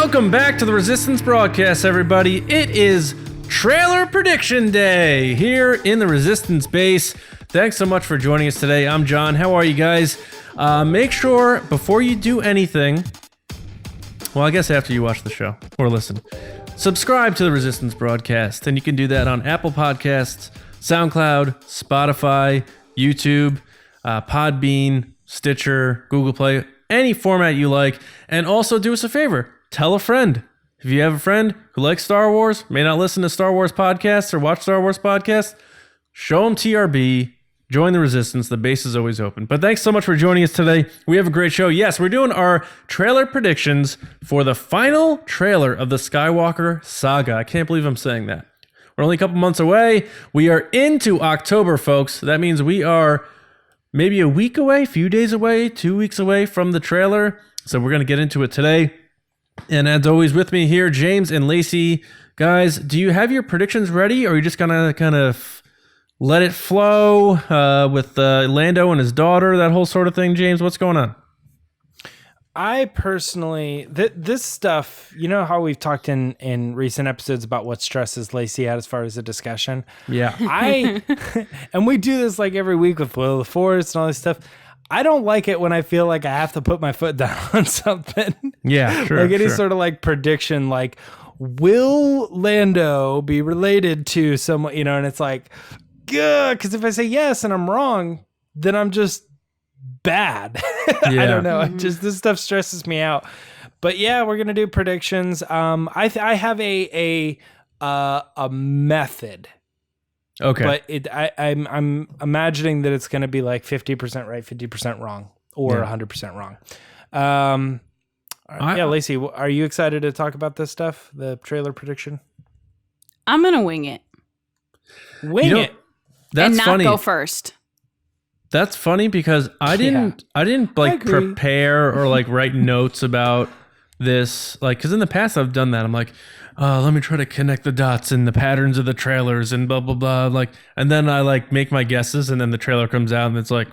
Welcome back to the Resistance Broadcast, everybody. It is Trailer Prediction Day here in the Resistance base. Thanks so much for joining us today. I'm John. How are you guys? Make sure, before you do anything, well, I guess after you watch the show or listen, subscribe to the Resistance Broadcast. And you can do that on Apple Podcasts, SoundCloud, Spotify, YouTube, Podbean, Stitcher, Google Play, any format you like. And also do us a favor. Tell a friend. If you have a friend who likes Star Wars, may not listen to Star Wars podcasts or watch Star Wars podcasts, show them TRB, join the Resistance. The base is always open. But thanks so much for joining us today. We have a great show. Yes, we're doing our trailer predictions for the final trailer of the Skywalker saga. I can't believe I'm saying that. We're only a couple months away. We are into October, folks. That means we are maybe a week away, few days away, 2 weeks away from the trailer. So we're going to get into it today. And as always, with me here, James and Lacey. Guys, do you have your predictions ready, or are you just gonna kind of let it flow with Lando and his daughter, that whole sort of thing? James, what's going on? I personally, this stuff, you know how we've talked in recent episodes about what stresses Lacey out as far as the discussion? Yeah. And we do this like every week with Will of the Force and all this stuff. I don't like it when I feel like I have to put my foot down on something. Yeah, sure. Like any sort of like prediction, like, will Lando be related to someone, you know, and it's like, because if I say yes and I'm wrong, then I'm just bad. Yeah. I don't know. This stuff stresses me out. But yeah, we're going to do predictions. I have a method. Okay. But I'm imagining that it's going to be like 50% right, 50% wrong, or 100% wrong. Yeah, Lacey, are you excited to talk about this stuff, the trailer prediction? I'm going to wing it. Wing it. That's and not funny. go first. That's funny because I didn't like prepare or like write notes about this, like, because in the past I've done that. I'm like, let me try to connect the dots and the patterns of the trailers and blah blah blah, like, and then I like make my guesses, and then the trailer comes out and it's like,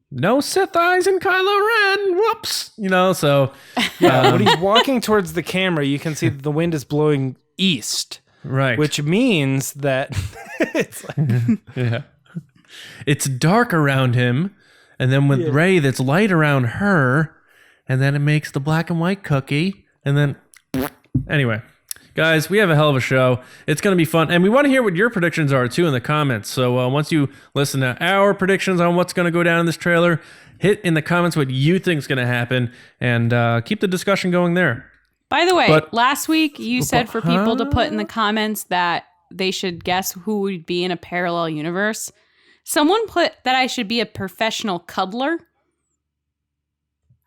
no Sith eyes in Kylo Ren, whoops, you know. So when he's walking towards the camera, you can see that the wind is blowing east, right, which means that it's like, yeah, it's dark around him, and then with Rey, that's light around her. And then it makes the black and white cookie. And then, anyway, guys, we have a hell of a show. It's going to be fun. And we want to hear what your predictions are, too, in the comments. So once you listen to our predictions on what's going to go down in this trailer, hit in the comments what you think is going to happen. And keep the discussion going there. By the way, last week you said for people to put in the comments that they should guess who would be in a parallel universe. Someone put that I should be a professional cuddler.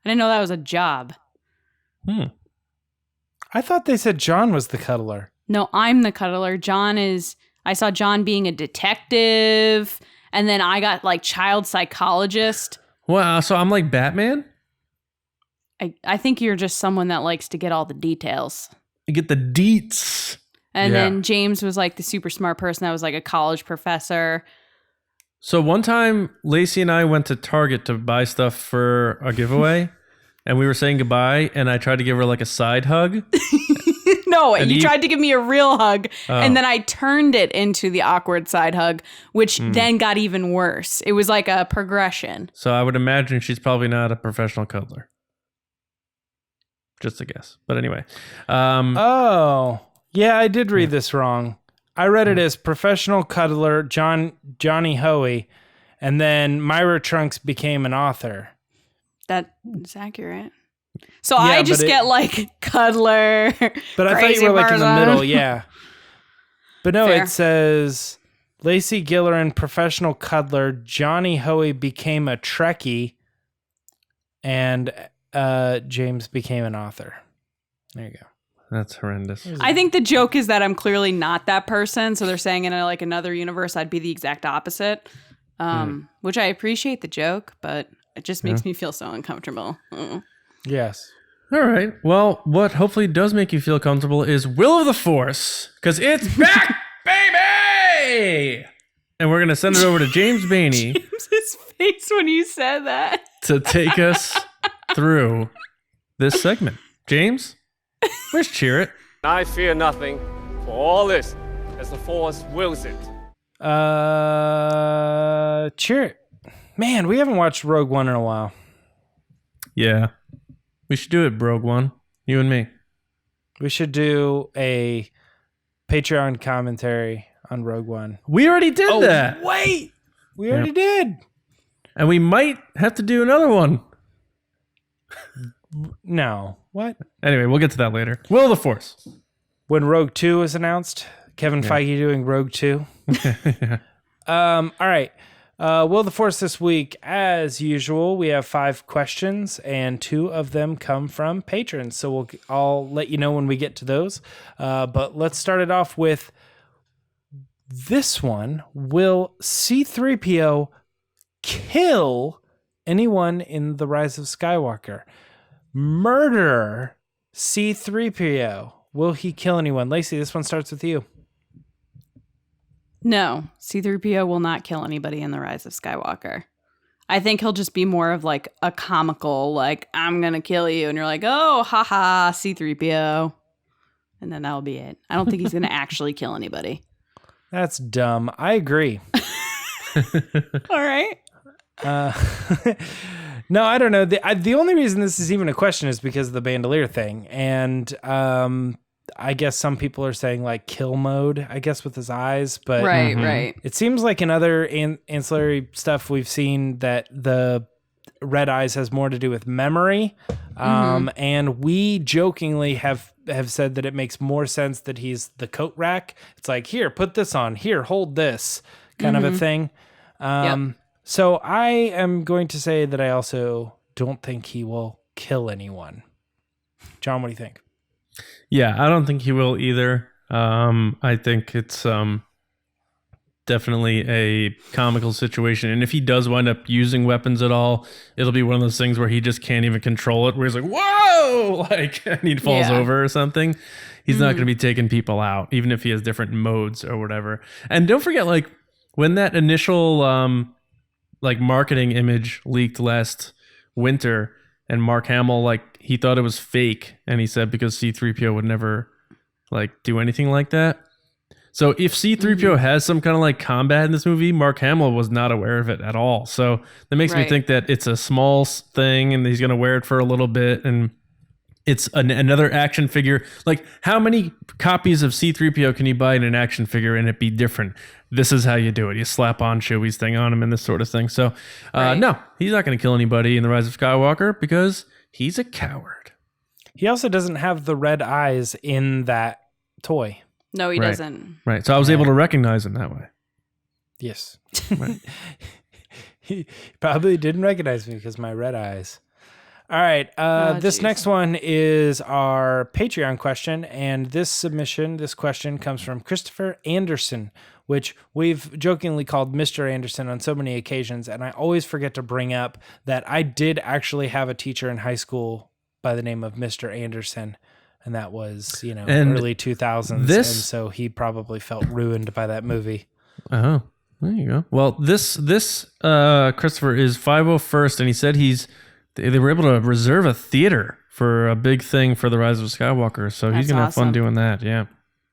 I didn't know that was a job. I thought they said John was the cuddler. No, I'm the cuddler. I saw John being a detective, and then I got like child psychologist. Wow, so I'm like Batman? I think you're just someone that likes to get all the details. You get the deets. And then James was like the super smart person that was like a college professor. So one time, Lacey and I went to Target to buy stuff for a giveaway, and we were saying goodbye, and I tried to give her like a side hug. No, you tried to give me a real hug, and then I turned it into the awkward side hug, which then got even worse. It was like a progression. So I would imagine she's probably not a professional cuddler. Just a guess. But anyway. Oh, yeah, I did read this wrong. I read it as professional cuddler Johnny Hoey, and then Myra Trunks became an author. That is accurate. So I just get like cuddler. But I thought you were like in the middle, yeah. But no, Fair. It says Lacey Gillerin, professional cuddler. Johnny Hoey became a Trekkie, and James became an author. There you go. That's horrendous. I think the joke is that I'm clearly not that person. So they're saying in like another universe, I'd be the exact opposite, which I appreciate the joke, but it just makes me feel so uncomfortable. Yes. All right. Well, what hopefully does make you feel comfortable is Will of the Force, because it's back, baby! And we're going to send it over to James Baney. James's face when you said that. To take us through this segment. James? Where's Cheer It? I fear nothing, for all is as the Force wills it. Cheer It. Man, we haven't watched Rogue One in a while. Yeah. We should do it, Rogue One. You and me. We should do a Patreon commentary on Rogue One. We already did that. Wait! We already did. And we might have to do another one. No. What? Anyway, we'll get to that later. Will of the Force. When Rogue 2 was announced, Kevin Feige doing Rogue 2. All right. Will of the Force this week, as usual, we have 5 questions, and 2 of them come from patrons. So I'll let you know when we get to those. But let's start it off with this one. Will C-3PO kill anyone in The Rise of Skywalker? Murder C-3PO. Will he kill anyone? Lacey, this one starts with you. No, C-3PO will not kill anybody in The Rise of Skywalker. I think he'll just be more of like a comical, like, I'm going to kill you. And you're like, oh, haha, C-3PO. And then that'll be it. I don't think he's going to actually kill anybody. That's dumb. I agree. All right. No, I don't know. The only reason this is even a question is because of the bandolier thing. And I guess some people are saying like kill mode, I guess, with his eyes. But Right. it seems like in other ancillary stuff we've seen that the red eyes has more to do with memory. And we jokingly have said that it makes more sense that he's the coat rack. It's like, here, put this on. Here, hold this kind of a thing. So I am going to say that I also don't think he will kill anyone. John, what do you think? Yeah, I don't think he will either. I think it's definitely a comical situation. And if he does wind up using weapons at all, it'll be one of those things where he just can't even control it, where he's like, whoa, like, and he falls over or something. He's not going to be taking people out, even if he has different modes or whatever. And don't forget, like, when that initial like marketing image leaked last winter, and Mark Hamill, like, he thought it was fake, and he said because C-3PO would never like do anything like that. So if C-3PO has some kind of like combat in this movie, Mark Hamill was not aware of it at all. So that makes me think that it's a small thing and he's going to wear it for a little bit, and it's another action figure. Like, how many copies of C-3PO can you buy in an action figure and it be different? This is how you do it. You slap on Chewie's thing on him and this sort of thing. So no, he's not going to kill anybody in The Rise of Skywalker because he's a coward. He also doesn't have the red eyes in that toy. No, he doesn't. Right. So I was able to recognize him that way. Yes. He probably didn't recognize me because my red eyes. All right. This next one is our Patreon question. And this question comes from Christopher Anderson, which we've jokingly called Mr. Anderson on so many occasions. And I always forget to bring up that I did actually have a teacher in high school by the name of Mr. Anderson. And that was, early 2000s. And so he probably felt ruined by that movie. Oh, there you go. Well, this Christopher is 501st, and he said they were able to reserve a theater for a big thing for The Rise of Skywalker. So he's going to have fun doing that. Yeah.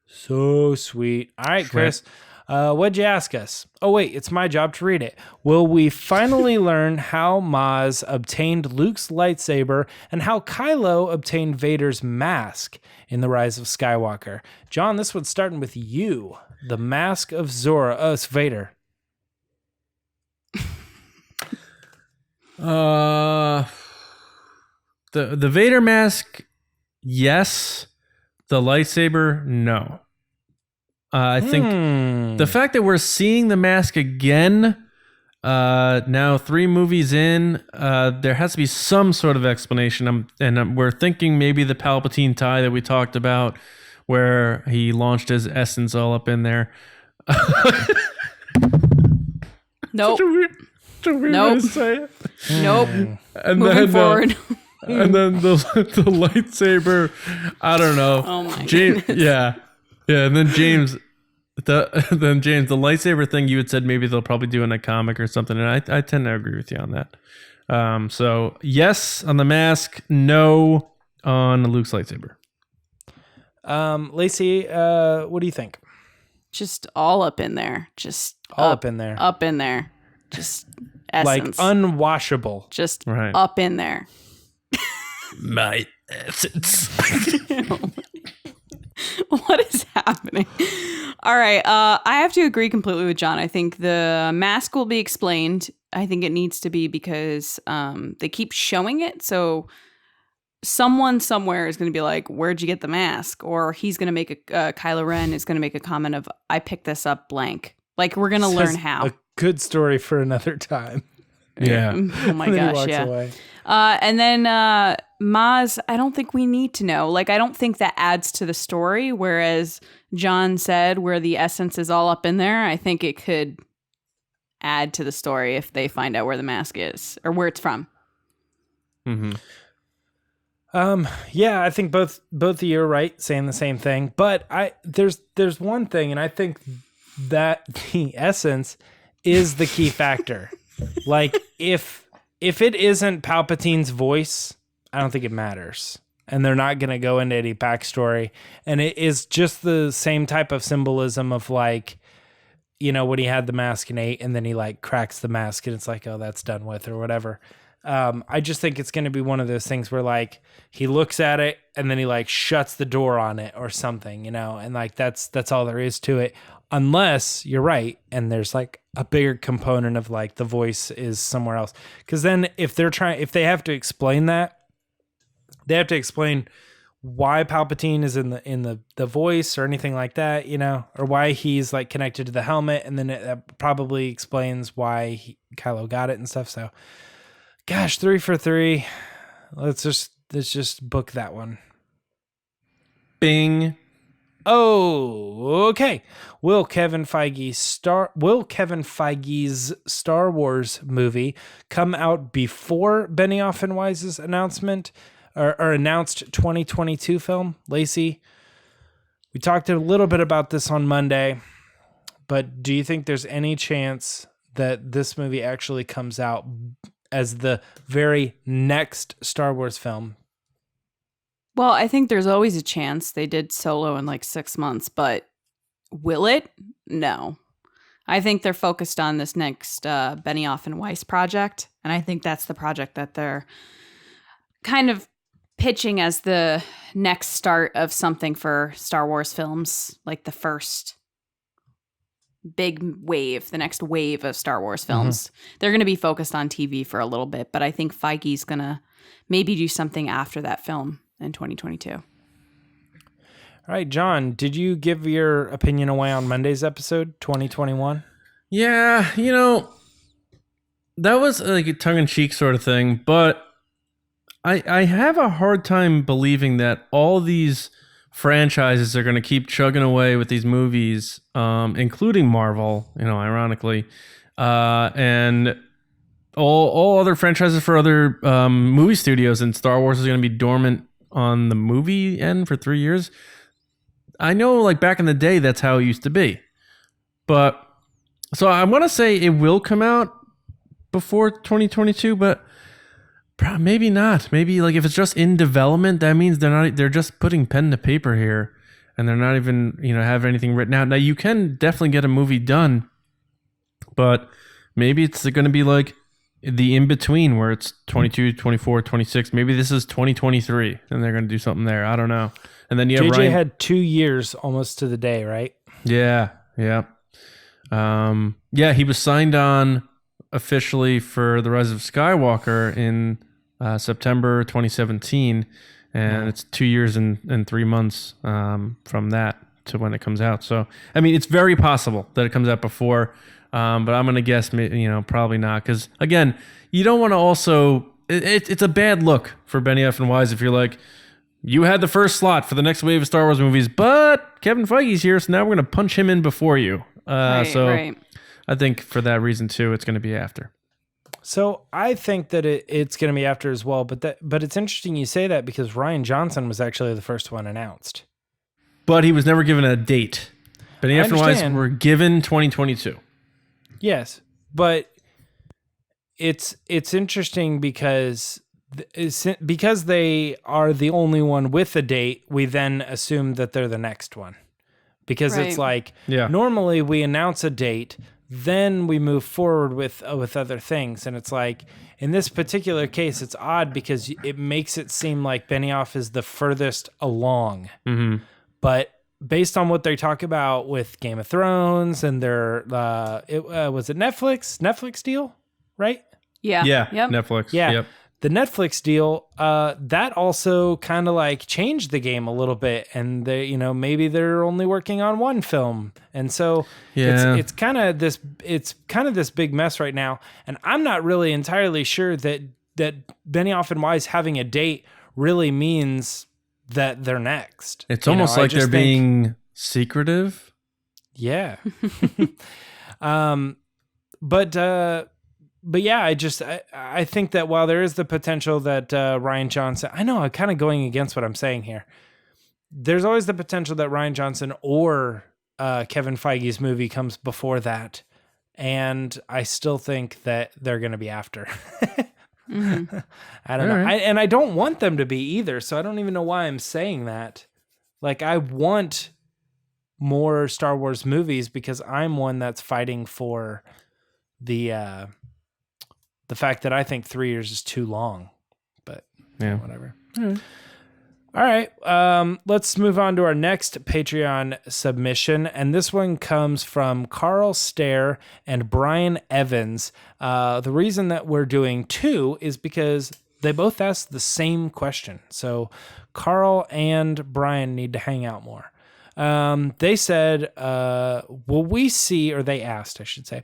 So sweet. All right, Chris. What'd you ask us? Oh, wait, it's my job to read it. Will we finally learn how Maz obtained Luke's lightsaber and how Kylo obtained Vader's mask in The Rise of Skywalker? John, this one's starting with you. The mask of Vader. The Vader mask, yes. The lightsaber, no. I think the fact that we're seeing the mask again, now 3 movies in, there has to be some sort of explanation. We're thinking maybe the Palpatine tie that we talked about, where he launched his essence all up in there. Nope. Such a weird way to say it. Nope. And Moving forward. And then the lightsaber, I don't know. Oh my James, yeah. And then James, the lightsaber thing, you had said maybe they'll probably do in a comic or something, and I tend to agree with you on that. So yes on the mask, no on Luke's lightsaber. Lacey, what do you think? Just all up in there. Just All up in there. Up in there. Just Like essence. unwashable. Just Right. up in there. My essence. What is happening? All right. I have to agree completely with John. I think the mask will be explained. I think it needs to be because they keep showing it. So someone somewhere is going to be like, where'd you get the mask? Or he's going to make Kylo Ren is going to make a comment of, I picked this up blank. Like, we're going to learn how. A good story for another time. Yeah. Oh my And then he gosh. walks Yeah. away. And then Maz, I don't think we need to know. Like, I don't think that adds to the story. Whereas John said where the essence is all up in there, I think it could add to the story if they find out where the mask is or where it's from. Mm-hmm. Yeah, I think both of you are right, saying the same thing. But there's one thing, and I think that the essence is the key factor. Like, if it isn't Palpatine's voice, I don't think it matters. And they're not going to go into any backstory. And it is just the same type of symbolism of, like, you know, when he had the mask in 8 and then he like cracks the mask and it's like, oh, that's done with or whatever. I just think it's going to be one of those things where like he looks at it and then he like shuts the door on it or something, you know, and like that's all there is to it. Unless you're right and there's like a bigger component of like the voice is somewhere else. Because then if they have to explain that, they have to explain why Palpatine is in the voice or anything like that, you know, or why he's like connected to the helmet, and then that probably explains why Kylo got it and stuff. So, gosh, 3 for 3. Let's just book that one. Bing. Oh, okay. Will Kevin Feige's Star Wars movie come out before Benioff and Weiss's announcement? Or announced 2022 film? Lacey, we talked a little bit about this on Monday, but do you think there's any chance that this movie actually comes out as the very next Star Wars film? Well, I think there's always a chance. They did Solo in like 6 months, but will it? No. I think they're focused on this next Benioff and Weiss project, and I think that's the project that they're kind of pitching as the next start of something for Star Wars films, like the first big wave, the next wave of Star Wars films. Mm-hmm. They're going to be focused on TV for a little bit, but I think Feige's going to maybe do something after that film in 2022. All right, John, did you give your opinion away on Monday's episode, 2021? Yeah, you know, that was like a tongue-in-cheek sort of thing, but I have a hard time believing that all these franchises are going to keep chugging away with these movies, including Marvel, you know, ironically, and all other franchises for other movie studios, and Star Wars is going to be dormant on the movie end for 3 years. I know, like, back in the day, that's how it used to be. But, so I want to say it will come out before 2022, but maybe not. Maybe, like, if it's just in development, that means they're just putting pen to paper here, and they're not even, you know, have anything written out. Now, you can definitely get a movie done, but maybe it's going to be like the in-between where it's 22, 24, 26. Maybe this is 2023, and they're going to do something there. I don't know. And then you have JJ Ryan. had 2 years almost to the day, right? Yeah. Yeah, he was signed on officially for The Rise of Skywalker in September 2017, and it's 2 years and 3 months from that to when it comes out. So, I mean, it's very possible that it comes out before, but I'm going to guess, you know, probably not, because, again, you don't want to also... It's a bad look for Benioff and Weiss if you're like, you had the first slot for the next wave of Star Wars movies, but Kevin Feige's here, so now we're going to punch him in before you. Right. I think for that reason, too, it's going to be after. So I think that it's going to be after as well, but it's interesting you say that because Rian Johnson was actually the first one announced. But he was never given a date. Benioff and Weiss were given 2022. Yes, but it's interesting because because they are the only one with a date, we then assume that they're the next one. Because it's like, normally we announce a date, then we move forward with other things. And it's like, in this particular case, it's odd because it makes it seem like Benioff is the furthest along. Mm-hmm. But based on what they talk about with Game of Thrones and their, was it Netflix deal, right? Yeah. Yep. Netflix. Yeah. Yep. The Netflix deal, that also kind of like changed the game a little bit, and they, maybe they're only working on one film, and so it's kind of this big mess right now, and I'm not really entirely sure that Benioff and Weiss having a date really means that they're next. It's almost like they're being secretive. Yeah. But yeah, I think that while there is the potential that Rian Johnson, I know I'm kind of going against what I'm saying here. There's always the potential that Rian Johnson or Kevin Feige's movie comes before that. And I still think that they're going to be after. Mm-hmm. I don't know. Right. And I don't want them to be either. So I don't even know why I'm saying that. Like, I want more Star Wars movies because I'm one that's fighting for the fact that I think 3 years is too long, but whatever. All right. Let's move on to our next Patreon submission. And this one comes from Carl Stair and Brian Evans. The reason that we're doing two is because they both asked the same question. So Carl and Brian need to hang out more. They said, will we see, or they asked, I should say,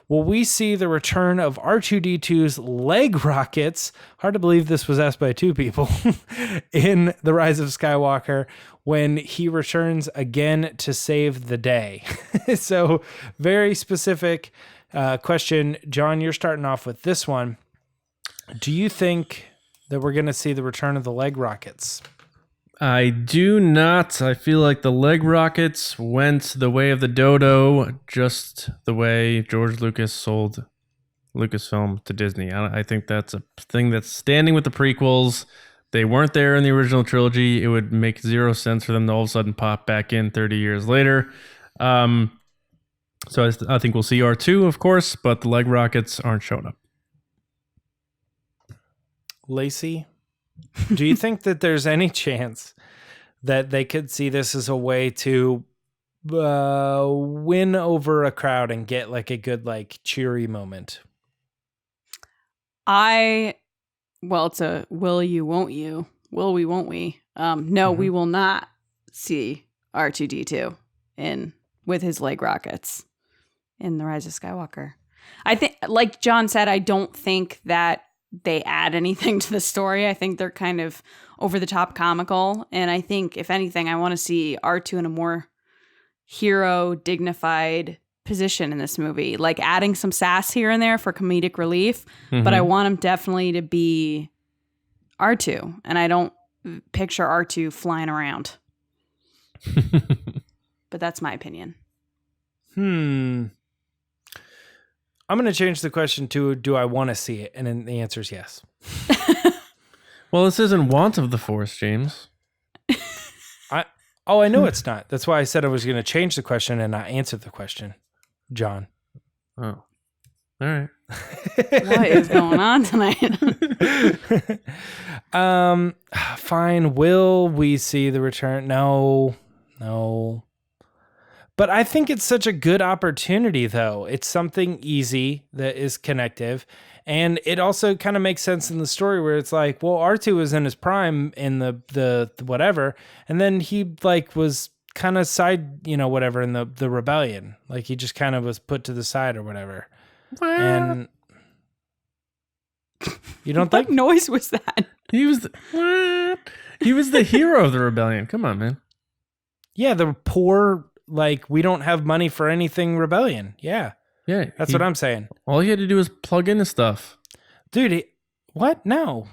will we see the return of R2-D2's leg rockets? Hard to believe this was asked by two people in The Rise of Skywalker when he returns again to save the day. So very specific question. John, you're starting off with this one. Do you think that we're going to see the return of the leg rockets? I do not. I feel like the leg rockets went the way of the dodo, just the way George Lucas sold Lucasfilm to Disney. I think that's a thing that's standing with the prequels. They weren't there in the original trilogy. It would make zero sense for them to all of a sudden pop back in 30 years later. So I think we'll see R2, of course, but the leg rockets aren't showing up. Lacey? Do you think that there's any chance that they could see this as a way to win over a crowd and get like a good, like, cheery moment? It's a will you, won't you? Will we, won't we? No, we will not see R2-D2 with his leg rockets in The Rise of Skywalker. I think, like John said, I don't think that they add anything to the story. I think they're kind of over the top comical. And I think, if anything, I want to see R2 in a more hero, dignified position in this movie, like adding some sass here and there for comedic relief. Mm-hmm. But I want him definitely to be R2. And I don't picture R2 flying around. But that's my opinion. I'm going to change the question to, do I want to see it? And then the answer is yes. Well, this isn't want of the Force, James. I know it's not. That's why I said I was going to change the question and not answer the question, John. Oh, all right. What is going on tonight? Fine. Will we see the return? No. But I think it's such a good opportunity, though. It's something easy that is connective. And it also kind of makes sense in the story where it's like, well, R2 was in his prime in the whatever. And then he like was kind of side, whatever in the rebellion. Like he just kind of was put to the side or whatever. And you don't think? What noise was that? He was the hero of the rebellion. Come on, man. Yeah, the poor, like, we don't have money for anything rebellion. Yeah. That's what I'm saying. All he had to do was plug into stuff. Dude, what? No.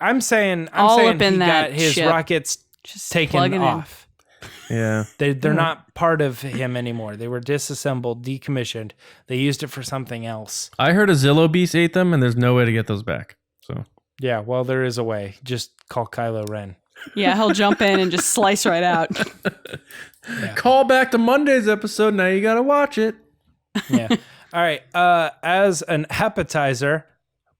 I'm saying he got his rockets just taken off. Yeah. They're not part of him anymore. They were disassembled, decommissioned. They used it for something else. I heard a Zillow beast ate them, and there's no way to get those back. So Yeah, well, there is a way. Just call Kylo Ren. Yeah, he'll jump in and just slice right out. Yeah. Call back to Monday's episode. Now you got to watch it. Yeah. All right. As an appetizer,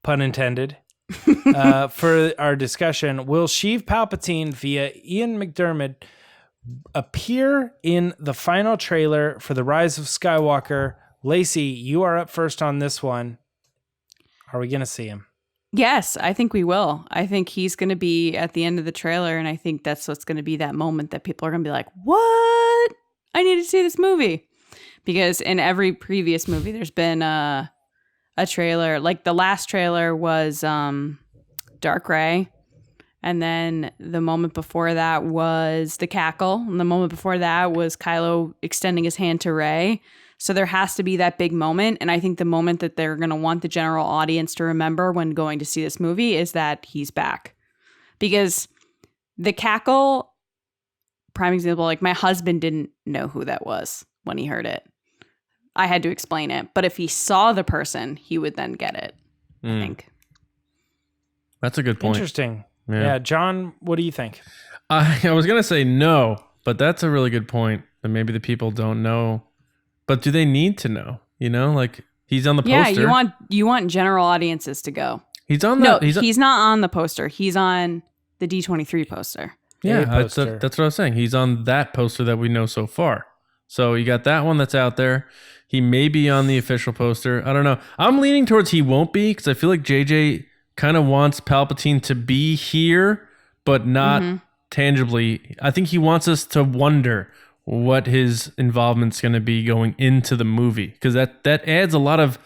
pun intended, for our discussion, will Sheev Palpatine via Ian McDiarmid appear in the final trailer for The Rise of Skywalker? Lacey, you are up first on this one. Are we going to see him? Yes, I think we will. I think he's going to be at the end of the trailer, and I think that's what's going to be that moment that people are going to be like, what? I need to see this movie. Because in every previous movie, there's been a trailer. Like the last trailer was Dark Ray. And then the moment before that was the cackle. And the moment before that was Kylo extending his hand to Rey. So there has to be that big moment. And I think the moment that they're going to want the general audience to remember when going to see this movie is that he's back. Because the cackle, prime example, like my husband didn't know who that was when he heard it. I had to explain it. But if he saw the person, he would then get it, I think. That's a good point. Interesting. Yeah. John, what do you think? I was going to say no, but that's a really good point. That maybe the people don't know. But do they need to know? You know, like he's on the poster. Yeah, you want general audiences to go. He's on the he's not on the poster. He's on the D23 poster. Yeah, that's what I was saying. He's on that poster that we know so far. So you got that one that's out there. He may be on the official poster. I don't know. I'm leaning towards he won't be because I feel like JJ kind of wants Palpatine to be here, but not tangibly. I think he wants us to wonder what his involvement's going to be going into the movie, because that adds a lot of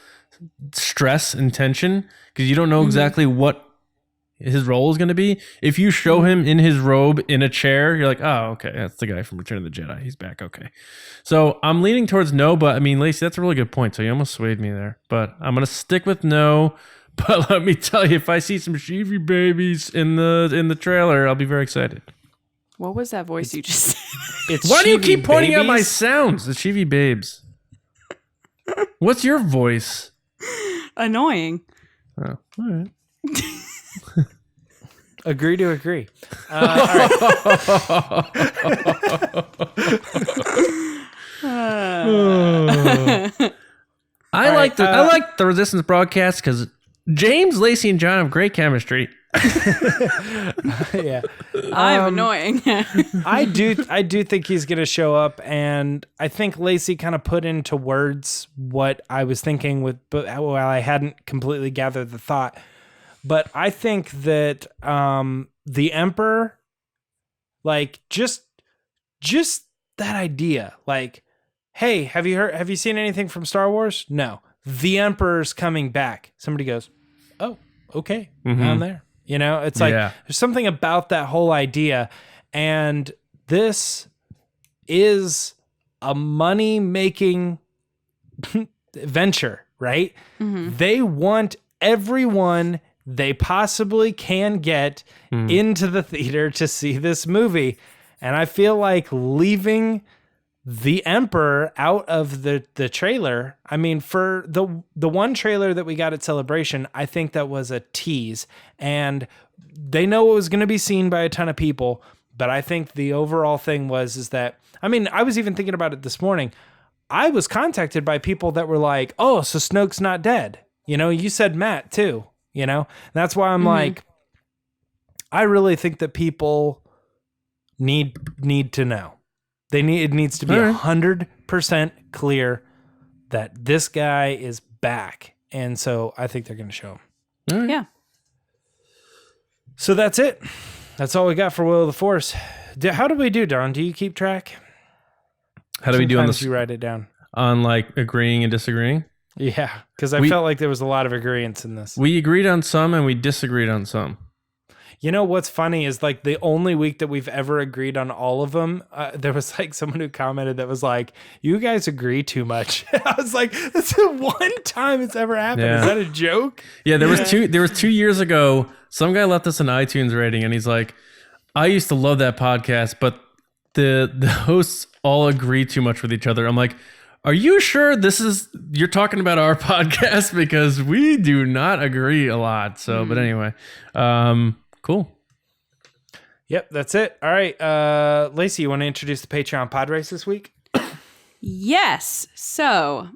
stress and tension because you don't know exactly what his role is going to be. If you show him in his robe in a chair, you're like, oh, okay, that's the guy from Return of the Jedi. He's back. Okay. So I'm leaning towards no, but I mean, Lacey, that's a really good point. So you almost swayed me there, but I'm going to stick with no. But let me tell you, if I see some Sheevy babies in the trailer, I'll be very excited. What was that voice you just said? Why do you keep pointing out my sounds? The Sheevy babes. What's your voice? Annoying. Oh, all right. Agree to agree. All right. I like the Resistance broadcast because James, Lacey, and John have great chemistry. Yeah, I'm annoying. I do think he's gonna show up, and I think Lacey kind of put into words what I was thinking but I hadn't completely gathered the thought. But I think that the Emperor, like just that idea, like, hey, have you seen anything from Star Wars? No, the Emperor's coming back. Somebody goes, oh, okay, I'm there. You know, it's like there's something about that whole idea, and this is a money-making venture, right? They want everyone they possibly can get into the theater to see this movie, and I feel like leaving the Emperor out of the trailer. I mean, for the one trailer that we got at Celebration, I think that was a tease, and they know it was going to be seen by a ton of people. But I think the overall thing is that, I mean, I was even thinking about it this morning. I was contacted by people that were like, "Oh, so Snoke's not dead." You know, you said Matt too. You know, and that's why I'm like, I really think that people need to know. It needs to be 100% clear that this guy is back. And so I think they're going to show him. Right. Yeah. So that's it. That's all we got for Will of the Force. How do we do, Don? Do you keep track? How do we do on this? You write it down. On like agreeing and disagreeing? Yeah, because I felt like there was a lot of agreeance in this. We agreed on some and we disagreed on some. You know what's funny is like the only week that we've ever agreed on all of them, there was like someone who commented that was like, "You guys agree too much." I was like, "That's the one time it's ever happened." Yeah. Is that a joke? Yeah, there was 2 years ago. Some guy left us an iTunes rating, and he's like, "I used to love that podcast, but the hosts all agree too much with each other." I'm like, Are you sure you're talking about our podcast? Because we do not agree a lot. So, but anyway, cool. Yep, that's it. All right. Lacey, you want to introduce the Patreon podrace this week? Yes. So,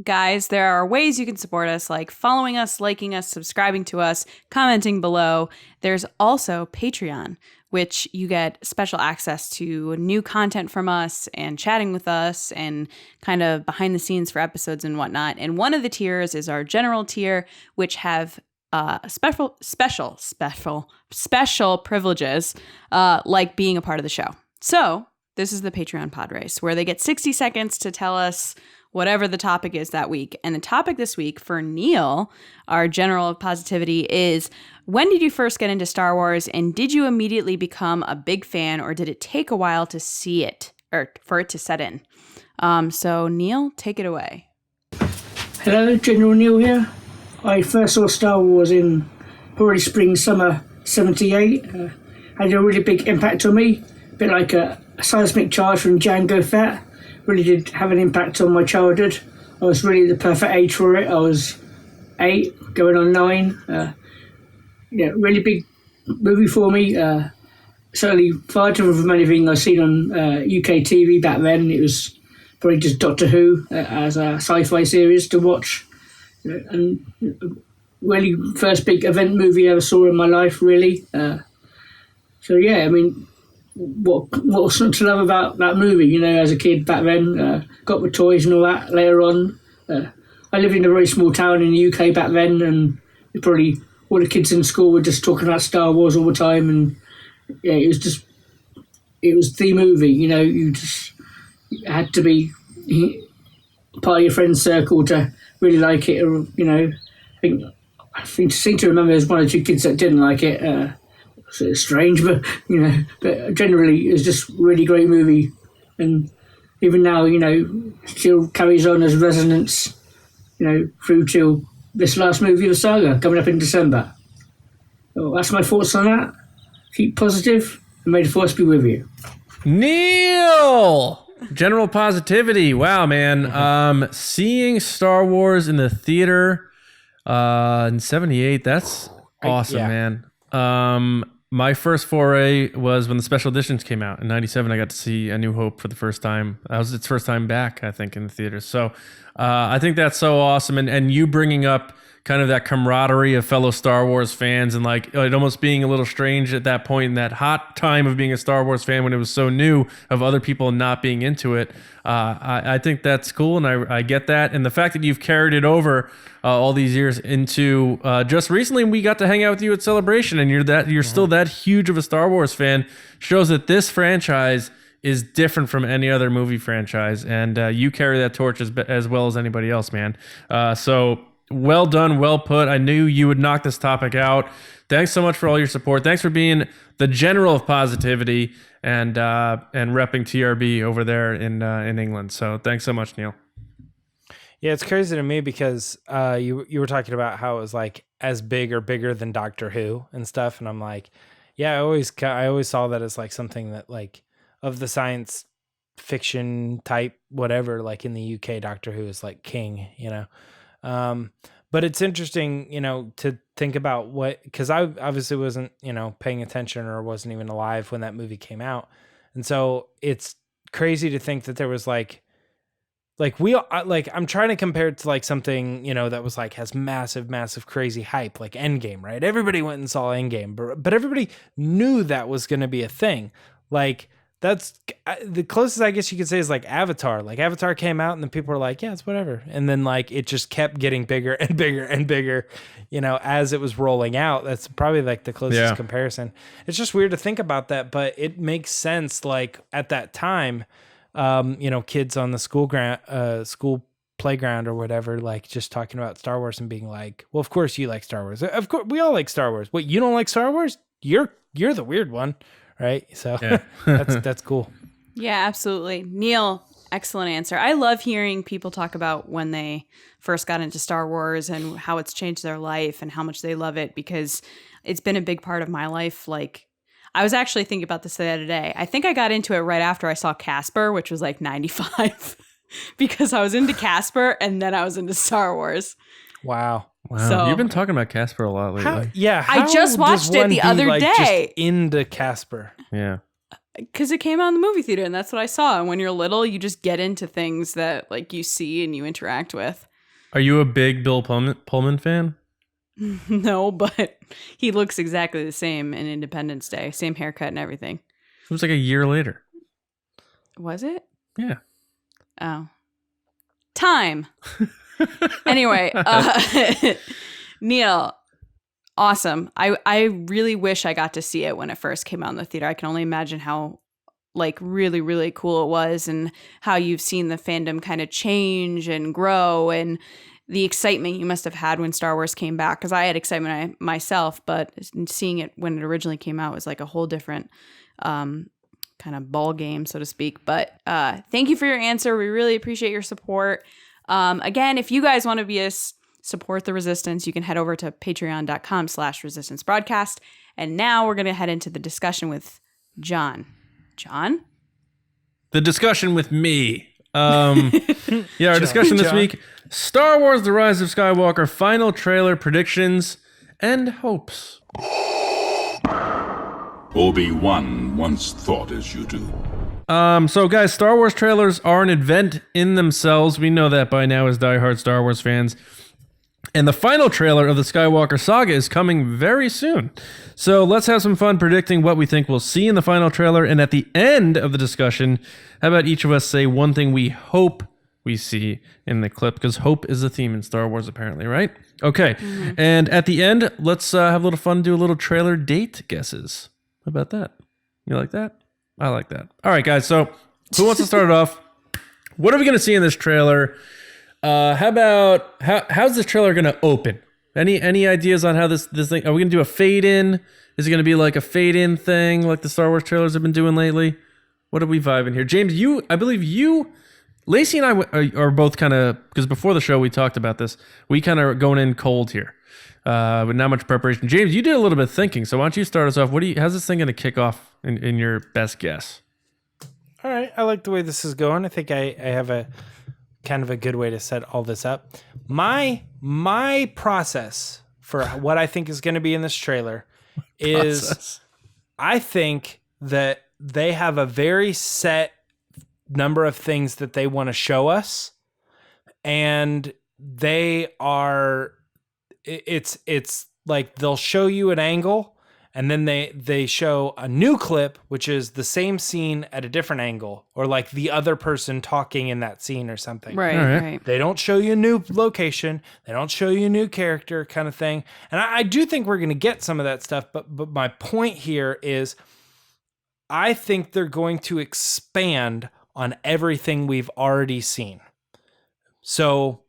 guys, there are ways you can support us, like following us, liking us, subscribing to us, commenting below. There's also Patreon, which you get special access to new content from us and chatting with us and kind of behind the scenes for episodes and whatnot. And one of the tiers is our general tier, which have special privileges, like being a part of the show. So this is the Patreon pod race, where they get 60 seconds to tell us whatever the topic is that week. And the topic this week for Neil, our general of positivity, is when did you first get into Star Wars, and did you immediately become a big fan, or did it take a while to see it or for it to set in? So Neil, take it away. Hello, General Neil here. I first saw Star Wars in probably summer 78. Had a really big impact on me, a bit like a seismic charge from Jango Fett. Really did have an impact on my childhood. I was really the perfect age for it. I was 8, going on 9. Really big movie for me. Certainly far different from anything I've seen on UK TV back then. It was probably just Doctor Who as a sci-fi series to watch. And really first big event movie I ever saw in my life, really. So yeah, I mean, what's not to love about that movie, as a kid back then. Got my toys and all that later on. I lived in a very small town in the UK back then, and probably all the kids in school were just talking about Star Wars all the time, and yeah, it was the movie, you just had to be part of your friend's circle to really like it, or, I seem to remember there's 1 or 2 kids that didn't like it. It's strange, but but generally it was just a really great movie, and even now, still carries on as resonance, through till this last movie, the saga, coming up in December. So that's my thoughts on that. Keep positive, and may the force be with you. Neil, general positivity. Wow, man. Seeing Star Wars in the theater in 78, that's awesome, man. My first foray was when the special editions came out in 97. I got to see A New Hope for the first time. That was its first time back, I think, in the theaters. So I think that's so awesome. And you bringing up kind of that camaraderie of fellow Star Wars fans, and like it almost being a little strange at that point in that hot time of being a Star Wars fan when it was so new, of other people not being into it. I think that's cool, and I get that. And the fact that you've carried it over all these years into just recently, we got to hang out with you at Celebration, and you're still that huge of a Star Wars fan, shows that this franchise is different from any other movie franchise, and you carry that torch as well as anybody else, man. So well done, well put. I knew you would knock this topic out. Thanks so much for all your support. Thanks for being the general of positivity and repping TRB over there in England. So thanks so much, Neil. Yeah, it's crazy to me because you were talking about how it was like as big or bigger than Doctor Who and stuff, and I'm like, yeah, I always saw that as like something that like of the science fiction type whatever, like in the UK, Doctor Who is like king, but it's interesting, to think about what, because I obviously wasn't, paying attention or wasn't even alive when that movie came out. And so it's crazy to think that there was I'm trying to compare it to like something, that was like has massive, crazy hype, like Endgame, right? Everybody went and saw Endgame, but everybody knew that was going to be a thing. Like, that's the closest I guess you could say is like Avatar. Like Avatar came out and then people were like, yeah, it's whatever. And then like it just kept getting bigger and bigger and bigger, as it was rolling out. That's probably like the closest comparison. It's just weird to think about that, but it makes sense. Like at that time, kids on the school playground or whatever, like just talking about Star Wars and being like, well, of course you like Star Wars. Of course we all like Star Wars. What, you don't like Star Wars? You're the weird one. Right. So that's cool. Yeah, absolutely. Neil, excellent answer. I love hearing people talk about when they first got into Star Wars and how it's changed their life and how much they love it, because it's been a big part of my life. Like, I was actually thinking about this the other day. I think I got into it right after I saw Casper, which was like 95. because I was into Casper and then I was into Star Wars. Wow. So, You've been talking about Casper a lot lately. How I just watched it the other day. Just into Casper. Yeah. Because it came out in the movie theater and that's what I saw. And when you're little, you just get into things that like you see and you interact with. Are you a big Bill Pullman fan? No, but he looks exactly the same in Independence Day. Same haircut and everything. It was like a year later. Was it? Yeah. Oh. Time. Anyway, Neil, awesome. I really wish I got to see it when it first came out in the theater. I can only imagine how like really, really cool it was and how you've seen the fandom kind of change and grow and the excitement you must have had when Star Wars came back. Because I had excitement myself, but seeing it when it originally came out was like a whole different kind of ball game, so to speak. But thank you for your answer. We really appreciate your support. Again, if you guys want to be support the Resistance, you can head over to patreon.com/resistance broadcast. And now we're going to head into the discussion with John. John? The discussion with me. Our discussion this week, Star Wars The Rise of Skywalker, final trailer, predictions, and hopes. Obi-Wan once thought as you do. So guys, Star Wars trailers are an event in themselves. We know that by now as diehard Star Wars fans. And the final trailer of the Skywalker saga is coming very soon. So let's have some fun predicting what we think we'll see in the final trailer. And at the end of the discussion, how about each of us say one thing we hope we see in the clip? Because hope is a theme in Star Wars, apparently, right? Okay. Mm-hmm. And at the end, let's have a little fun, do a little trailer date guesses. How about that? You like that? I like that. All right, guys. So who wants to start it off? What are we going to see in this trailer? How's this trailer going to open? Any ideas on how this thing? Are we going to do a fade in? Is it going to be like a fade in thing, like the Star Wars trailers have been doing lately? What are we vibing here, James? I believe Lacey and I are both kind of, because before the show we talked about this. We kind of going in cold here, with not much preparation. James, you did a little bit of thinking, so why don't you start us off? How's this thing going to kick off in your best guess? All right, I like the way this is going. I think I have a kind of a good way to set all this up. My process for what I think is going to be in this trailer is I think that they have a very set number of things that they want to show us, and it's like they'll show you an angle and then they show a new clip, which is the same scene at a different angle, or like the other person talking in that scene or something. Right. They don't show you a new location. They don't show you a new character kind of thing. And I do think we're going to get some of that stuff. But my point here is I think they're going to expand on everything we've already seen. So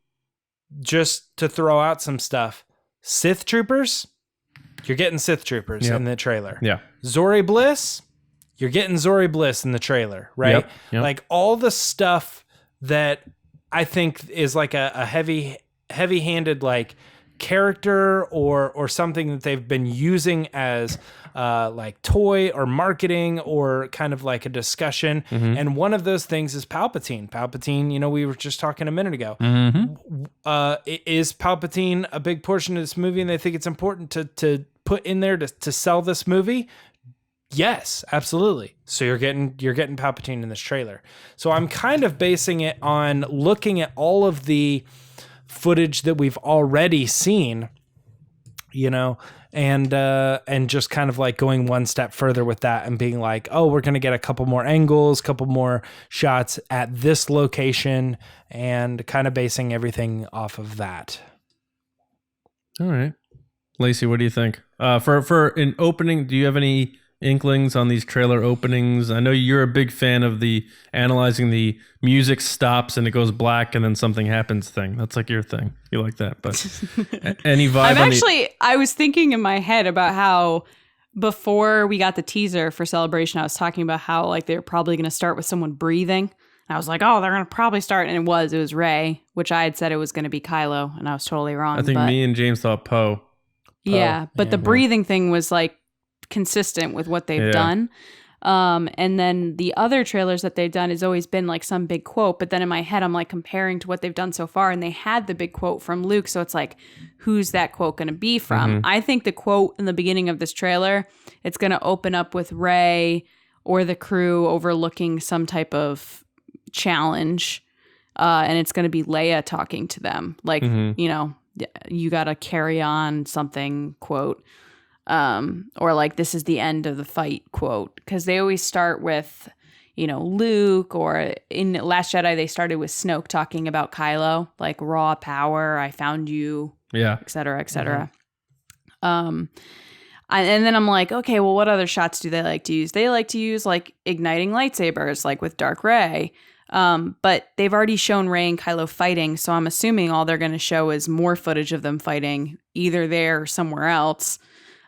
just to throw out some stuff, Sith Troopers, you're getting Sith Troopers in the trailer. Yeah. Zori Bliss, you're getting Zori Bliss in the trailer, right? Yep. Like all the stuff that I think is like a heavy-handed like character or something that they've been using as like toy or marketing or kind of like a discussion. Mm-hmm. And one of those things is Palpatine. Palpatine, we were just talking a minute ago. Mm-hmm. Is Palpatine a big portion of this movie and they think it's important to put in there to sell this movie? Yes, absolutely. So you're getting Palpatine in this trailer. So I'm kind of basing it on looking at all of the footage that we've already seen, and just kind of like going one step further with that and being like, oh, we're going to get a couple more angles, couple more shots at this location, and kind of basing everything off of that. All right. Lacey, what do you think? For an opening, do you have any inklings on these trailer openings? I know you're a big fan of the analyzing the music stops and it goes black and then something happens thing. That's like your thing. You like that, but any vibe? I was thinking in my head about how before we got the teaser for Celebration, I was talking about how like they're probably going to start with someone breathing. I was like, oh, they're going to probably start. And it was Rey, which I had said it was going to be Kylo. And I was totally wrong. I think me and James thought Poe. Yeah. But the breathing thing was like consistent with what they've done. And then the other trailers that they've done has always been like some big quote. But then in my head, I'm like comparing to what they've done so far. And they had the big quote from Luke. So it's like, who's that quote going to be from? I think the quote in the beginning of this trailer, it's going to open up with Rey or the crew overlooking some type of challenge. And it's going to be Leia talking to them. Like, you know, you got to carry on something quote. Or like, this is the end of the fight quote. Because they always start with, you know, Luke, or in Last Jedi, they started with Snoke talking about Kylo, like raw power, I found you, et cetera, et cetera. And then I'm like, okay, well, what other shots do they like to use? They like to use like igniting lightsabers, like with Dark Rey. But they've already shown Rey and Kylo fighting, so I'm assuming all they're going to show is more footage of them fighting, either there or somewhere else.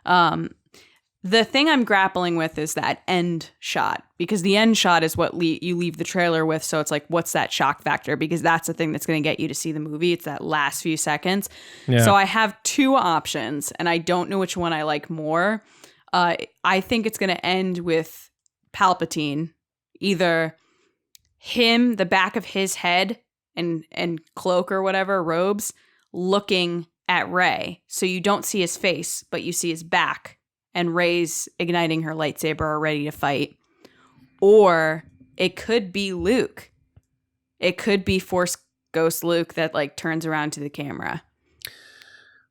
The thing I'm grappling with is that end shot, because the end shot is what you leave the trailer with. So it's like, what's that shock factor? Because that's the thing that's going to get you to see the movie. It's that last few seconds. Yeah. So I have two options, and I don't know which one I like more. I think it's going to end with Palpatine, either him, the back of his head and cloak or whatever, robes, looking at Rey. So you don't see his face, but you see his back, and Rey's igniting her lightsaber or ready to fight. Or it could be Luke. It could be Force Ghost Luke that like turns around to the camera.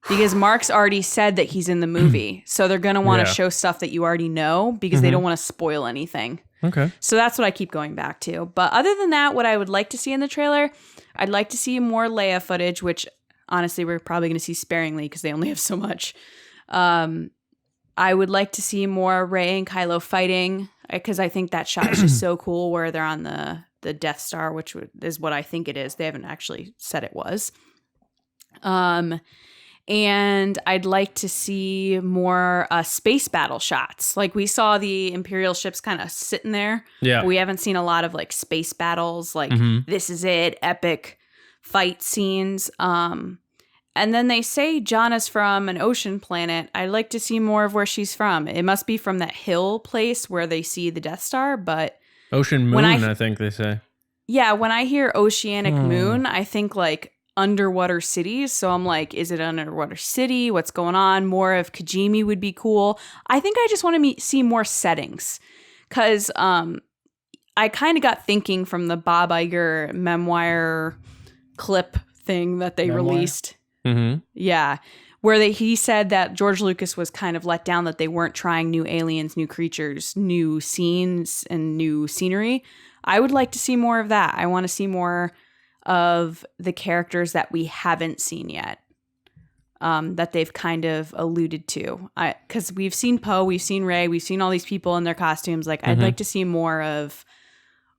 Because Mark's already said that he's in the movie. So they're going to want to show stuff that you already know, because they don't want to spoil anything. Okay. So that's what I keep going back to. But other than that, what I would like to see in the trailer, I'd like to see more Leia footage, which honestly we're probably going to see sparingly because they only have so much. I would like to see more Rey and Kylo fighting, because I think that shot is just so cool where they're on the Death Star, which is what I think it is. They haven't actually said it was. And I'd like to see more space battle shots. Like we saw the Imperial ships kind of sitting there. Yeah. But we haven't seen a lot of like space battles. Like this is it, epic fight scenes. And then they say Jana's from an ocean planet. I'd like to see more of where she's from. It must be from that hill place where they see the Death Star, but Ocean Moon, I think they say. Yeah, when I hear Oceanic Moon, I think like underwater cities. So I'm like, is it an underwater city? What's going on? More of Kijimi would be cool. I think I just want to see more settings, because I kind of got thinking from the Bob Iger memoir clip thing that they released. Yeah, where he said that George Lucas was kind of let down that they weren't trying new aliens, new creatures, new scenes, and new scenery. I would like to see more of that. I want to see more of the characters that we haven't seen yet, that they've kind of alluded to. Because we've seen Poe, we've seen Rey, we've seen all these people in their costumes. Like, I'd like to see more of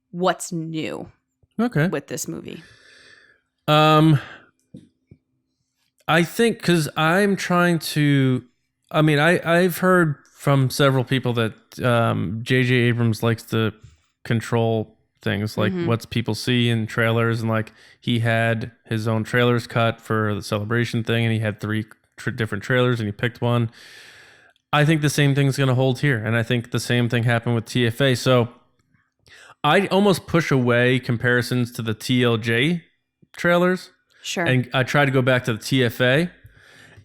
what's new with this movie. I think, because I'm trying to, I mean, I've heard from several people that J.J. Abrams likes to control things, like what people see in trailers, and like he had his own trailers cut for the Celebration thing, and he had three different trailers, and he picked one. I think the same thing's going to hold here, and I think the same thing happened with TFA. So I almost push away comparisons to the TLJ trailers. Sure. And I try to go back to the TFA,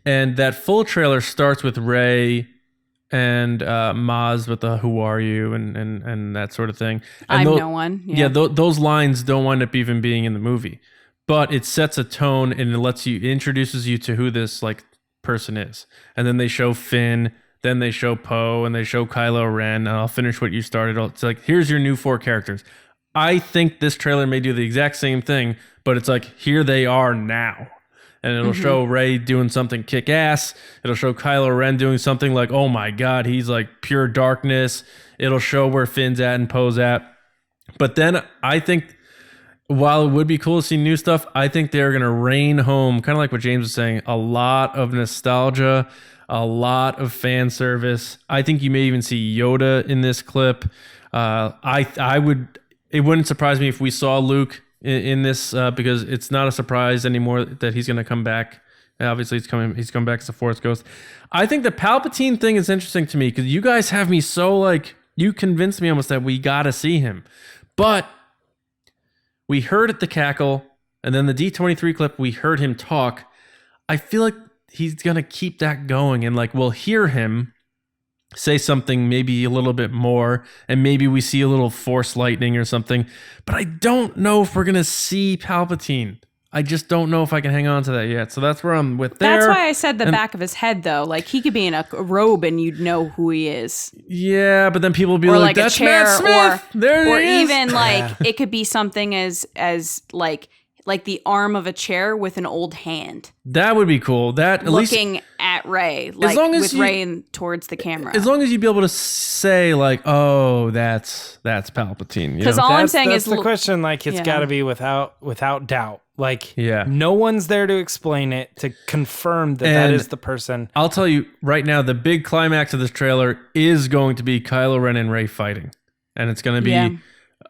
and that full trailer starts with Rey and Maz with the "Who are you?" and that sort of thing. And I'm no one. Yeah, those lines don't wind up even being in the movie, but it sets a tone and it introduces you to who this like person is. And then they show Finn, then they show Poe, and they show Kylo Ren. And I'll finish what you started. It's like, here's your new 4 characters. I think this trailer may do the exact same thing, but it's like, here they are now. And it'll show Rey doing something kick-ass. It'll show Kylo Ren doing something like, oh my God, he's like pure darkness. It'll show where Finn's at and Poe's at. But then I think, while it would be cool to see new stuff, I think they're going to rain home, kind of like what James was saying, a lot of nostalgia, a lot of fan service. I think you may even see Yoda in this clip. It wouldn't surprise me if we saw Luke in this, because it's not a surprise anymore that he's going to come back. Obviously, he's coming back as a Force Ghost. I think the Palpatine thing is interesting to me, because you guys have me so like, you convinced me almost that we got to see him. But we heard at the cackle, and then the D23 clip, we heard him talk. I feel like he's going to keep that going, and like we'll hear him say something maybe a little bit more, and maybe we see a little Force lightning or something. But I don't know if we're going to see Palpatine. I just don't know if I can hang on to that yet. So that's where I'm with there. That's why I said the back of his head, though. Like, he could be in a robe and you'd know who he is. Yeah, but then people will be or like, a that's chair, Matt Smith. There or he is. even like it could be something as like the arm of a chair with an old hand. That would be cool. That at looking least, at Rey, like long as with Rey towards the camera. As long as you'd be able to say like, oh, that's Palpatine. Because all I'm saying that's is the question. Like, it's got to be without doubt. Like, no one's there to explain it, to confirm that is the person. I'll tell you right now, the big climax of this trailer is going to be Kylo Ren and Rey fighting. And it's going to be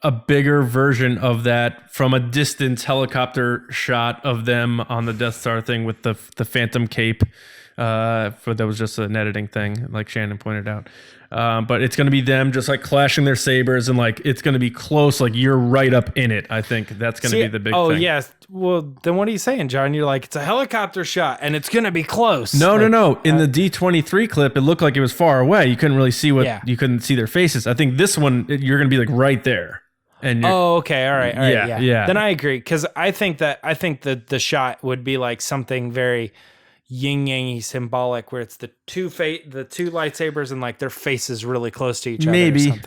a bigger version of that from a distance helicopter shot of them on the Death Star thing with the Phantom cape. That was just an editing thing, like Shannon pointed out. But it's going to be them just like clashing their sabers, and like it's going to be close. Like you're right up in it. I think that's going to be the big thing. Oh yes. Well, then what are you saying, John? You're like, it's a helicopter shot and it's going to be close. No. In the D23 clip, it looked like it was far away. You couldn't really see you couldn't see their faces. I think this one, you're going to be like right there. And okay. All right. Yeah. Then I agree. Cause I think that the shot would be like something very yin-yang symbolic, where it's the two lightsabers and like their faces really close to each other.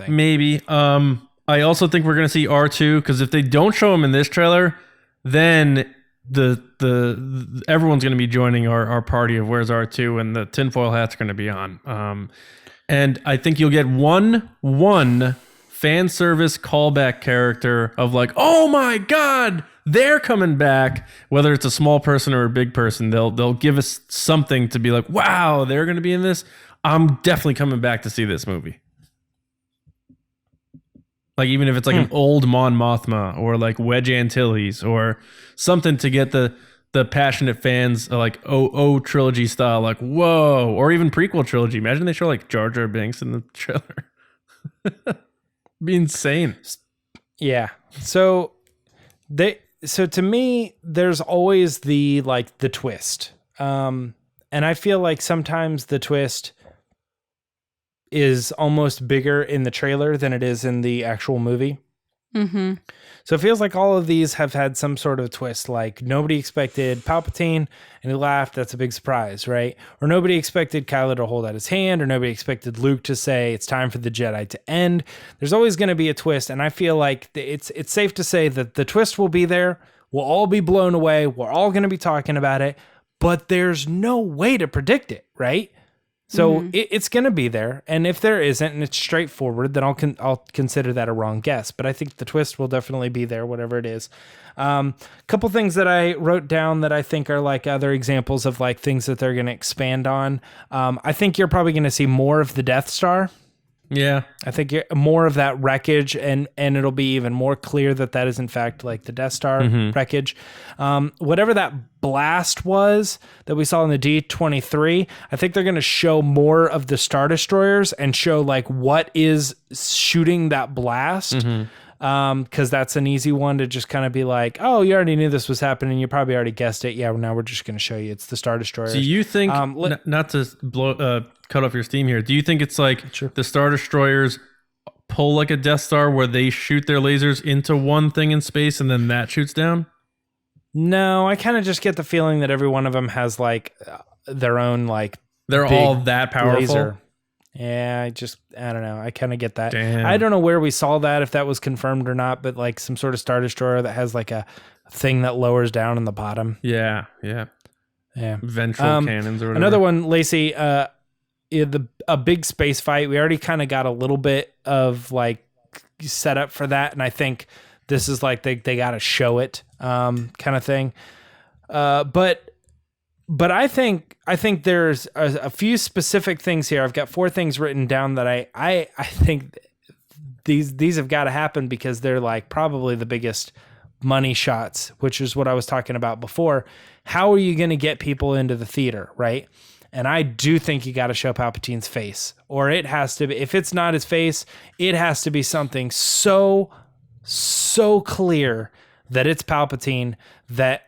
Maybe. I also think we're gonna see R2, because if they don't show him in this trailer, then the everyone's gonna be joining our party of where's R2, and the tinfoil hat's gonna be on. And I think you'll get one fan service callback character of like, oh my god, they're coming back. Whether it's a small person or a big person, they'll give us something to be like, wow, they're going to be in this. I'm definitely coming back to see this movie. Like, even if it's like an old Mon Mothma or like Wedge Antilles or something to get the passionate fans like trilogy style, like, whoa, or even prequel trilogy. Imagine they show like Jar Jar Binks in the trailer. Be insane. Yeah. So to me, there's always the twist. And I feel like sometimes the twist is almost bigger in the trailer than it is in the actual movie. Mm-hmm. So it feels like all of these have had some sort of twist, like nobody expected Palpatine and he laughed. That's a big surprise, right? Or nobody expected Kylo to hold out his hand, or nobody expected Luke to say it's time for the Jedi to end. There's always going to be a twist. And I feel like it's safe to say that the twist will be there. We'll all be blown away. We're all going to be talking about it, but there's no way to predict it, right? So it's going to be there. And if there isn't, and it's straightforward, then I'll consider that a wrong guess. But I think the twist will definitely be there, whatever it is. Couple things that I wrote down that I think are like other examples of like things that they're going to expand on. I think you're probably going to see more of the Death Star. Yeah. I think more of that wreckage, and it'll be even more clear that is in fact like the Death Star wreckage. Whatever that blast was that we saw in the D23, I think they're going to show more of the Star Destroyers and show like what is shooting that blast. Because that's an easy one to just kind of be like, oh, you already knew this was happening. You probably already guessed it. Yeah, now we're just going to show you it's the Star Destroyers. So you think, not to cut off your steam here, do you think it's like the Star Destroyers pull like a Death Star where they shoot their lasers into one thing in space and then that shoots down? No, I kind of just get the feeling that every one of them has like their own like they're all that powerful. Laser. Yeah, I don't know. I kind of get that. Damn. I don't know where we saw that, if that was confirmed or not, but like some sort of Star Destroyer that has like a thing that lowers down in the bottom. Yeah. Ventral cannons or whatever. Another one, Lacey, a big space fight. We already kind of got a little bit of like set up for that, and I think this is like they got to show it kind of thing. But I think there's a few specific things here. I've got 4 things written down that I think these have got to happen because they're like probably the biggest money shots, which is what I was talking about before. How are you going to get people into the theater, right? And I do think you got to show Palpatine's face, or it has to be, if it's not his face, it has to be something so clear that it's Palpatine, that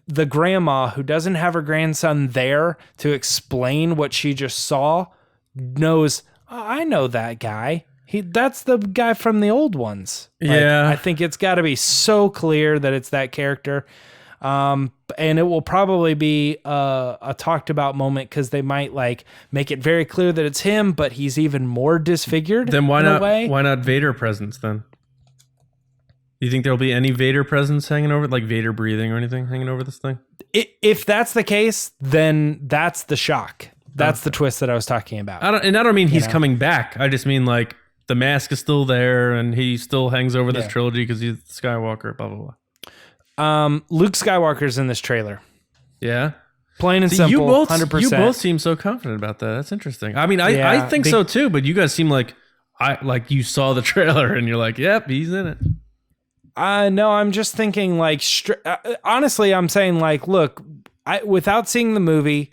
the grandma who doesn't have her grandson there to explain what she just saw knows, oh, I know that guy. That's the guy from the old ones. Yeah. I think it's got to be so clear that it's that character. And it will probably be a talked about moment, because they might like make it very clear that it's him, but he's even more disfigured. Then why not Vader presence then? You think there'll be any Vader presence hanging over, like Vader breathing or anything hanging over this thing? If that's the case, then that's the shock. That's the twist that I was talking about. I don't mean he's coming back. I just mean like the mask is still there and he still hangs over this trilogy because he's Skywalker, blah, blah, blah. Luke Skywalker's in this trailer. Yeah. Plain and simple, 100%. You both seem so confident about that. That's interesting. I mean, I think so too, but you guys seem like you saw the trailer and you're like, yep, he's in it. No, I'm just thinking like, honestly, I'm saying like, look, without seeing the movie,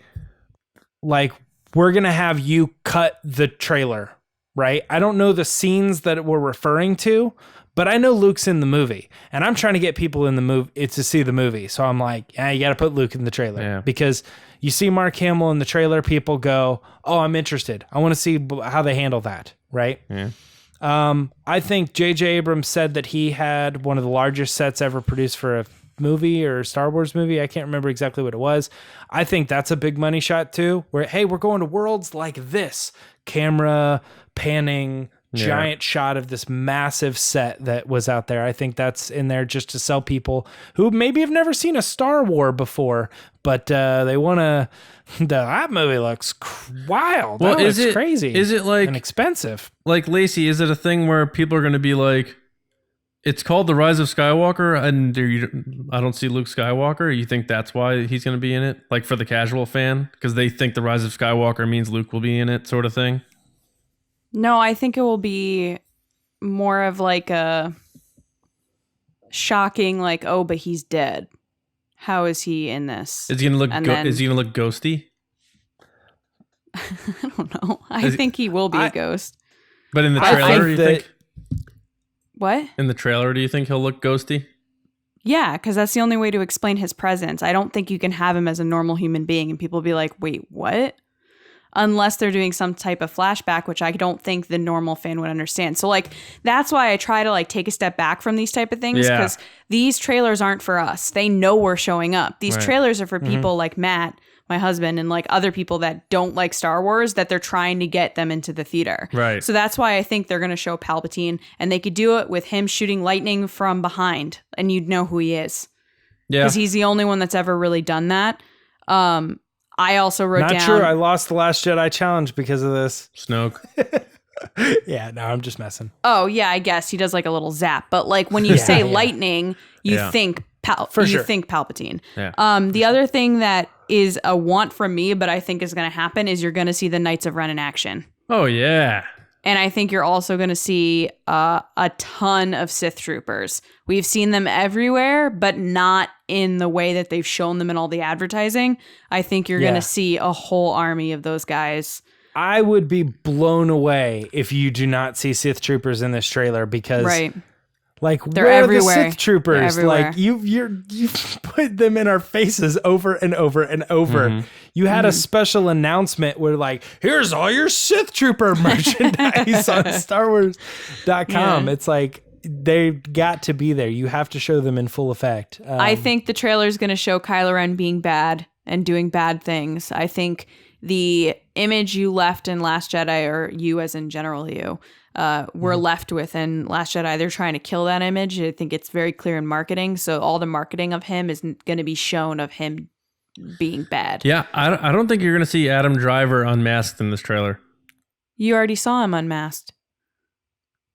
like we're going to have you cut the trailer, right? I don't know the scenes that we're referring to, but I know Luke's in the movie and I'm trying to get people in the movie to see the movie. So I'm like, you got to put Luke in the trailer because you see Mark Hamill in the trailer. People go, oh, I'm interested. I want to see how they handle that. Right. Yeah. I think J.J. Abrams said that he had one of the largest sets ever produced for a movie or a Star Wars movie. I can't remember exactly what it was. I think that's a big money shot too, where, hey, we're going to worlds like this. Camera panning, giant shot of this massive set that was out there. I think that's in there just to sell people who maybe have never seen a Star Wars before, but they want to... That movie looks wild. Well, is it crazy? Is it like... and expensive? Like, Lacey, is it a thing where people are going to be like, it's called The Rise of Skywalker, and I don't see Luke Skywalker? You think that's why he's going to be in it? Like, for the casual fan? Because they think The Rise of Skywalker means Luke will be in it, sort of thing? No, I think it will be more of like a shocking, like, oh, but he's dead. How is he in this? Is he gonna look? Is he gonna look ghosty? I don't know. I think he will be a ghost. But in the trailer, you think? What? In the trailer, do you think he'll look ghosty? Yeah, because that's the only way to explain his presence. I don't think you can have him as a normal human being and people be like, wait, what? Unless they're doing some type of flashback, which I don't think the normal fan would understand. So like, that's why I try to like take a step back from these type of things, because these trailers aren't for us. They know we're showing up. These trailers are for people like Matt, my husband, and like other people that don't like Star Wars, that they're trying to get them into the theater. Right. So that's why I think they're going to show Palpatine, and they could do it with him shooting lightning from behind and you'd know who he is. Yeah. Because he's the only one that's ever really done that. I also wrote down... Not true. I lost the Last Jedi challenge because of this. Snoke. Yeah, no, I'm just messing. Oh, yeah, I guess. He does like a little zap. But like when you say lightning, you think think Palpatine. Yeah. The other thing that is a want from me, but I think is going to happen, is you're going to see the Knights of Ren in action. Oh, yeah. And I think you're also going to see a ton of Sith troopers. We've seen them everywhere, but not in the way that they've shown them in all the advertising. I think you're going to see a whole army of those guys. I would be blown away if you do not see Sith troopers in this trailer, because like, they're where everywhere. Are the Sith troopers? Like you've put them in our faces over and over and over. Mm-hmm. You had a special announcement where like, here's all your Sith trooper merchandise on StarWars.com. It's like, they've got to be there. You have to show them in full effect. I think the trailer is going to show Kylo Ren being bad and doing bad things. I think the image you left in Last Jedi, or you as in general you, were left with in Last Jedi, they're trying to kill that image. I think it's very clear in marketing. So all the marketing of him is going to be shown of him being bad. Yeah, I don't think you're going to see Adam Driver unmasked in this trailer. You already saw him unmasked.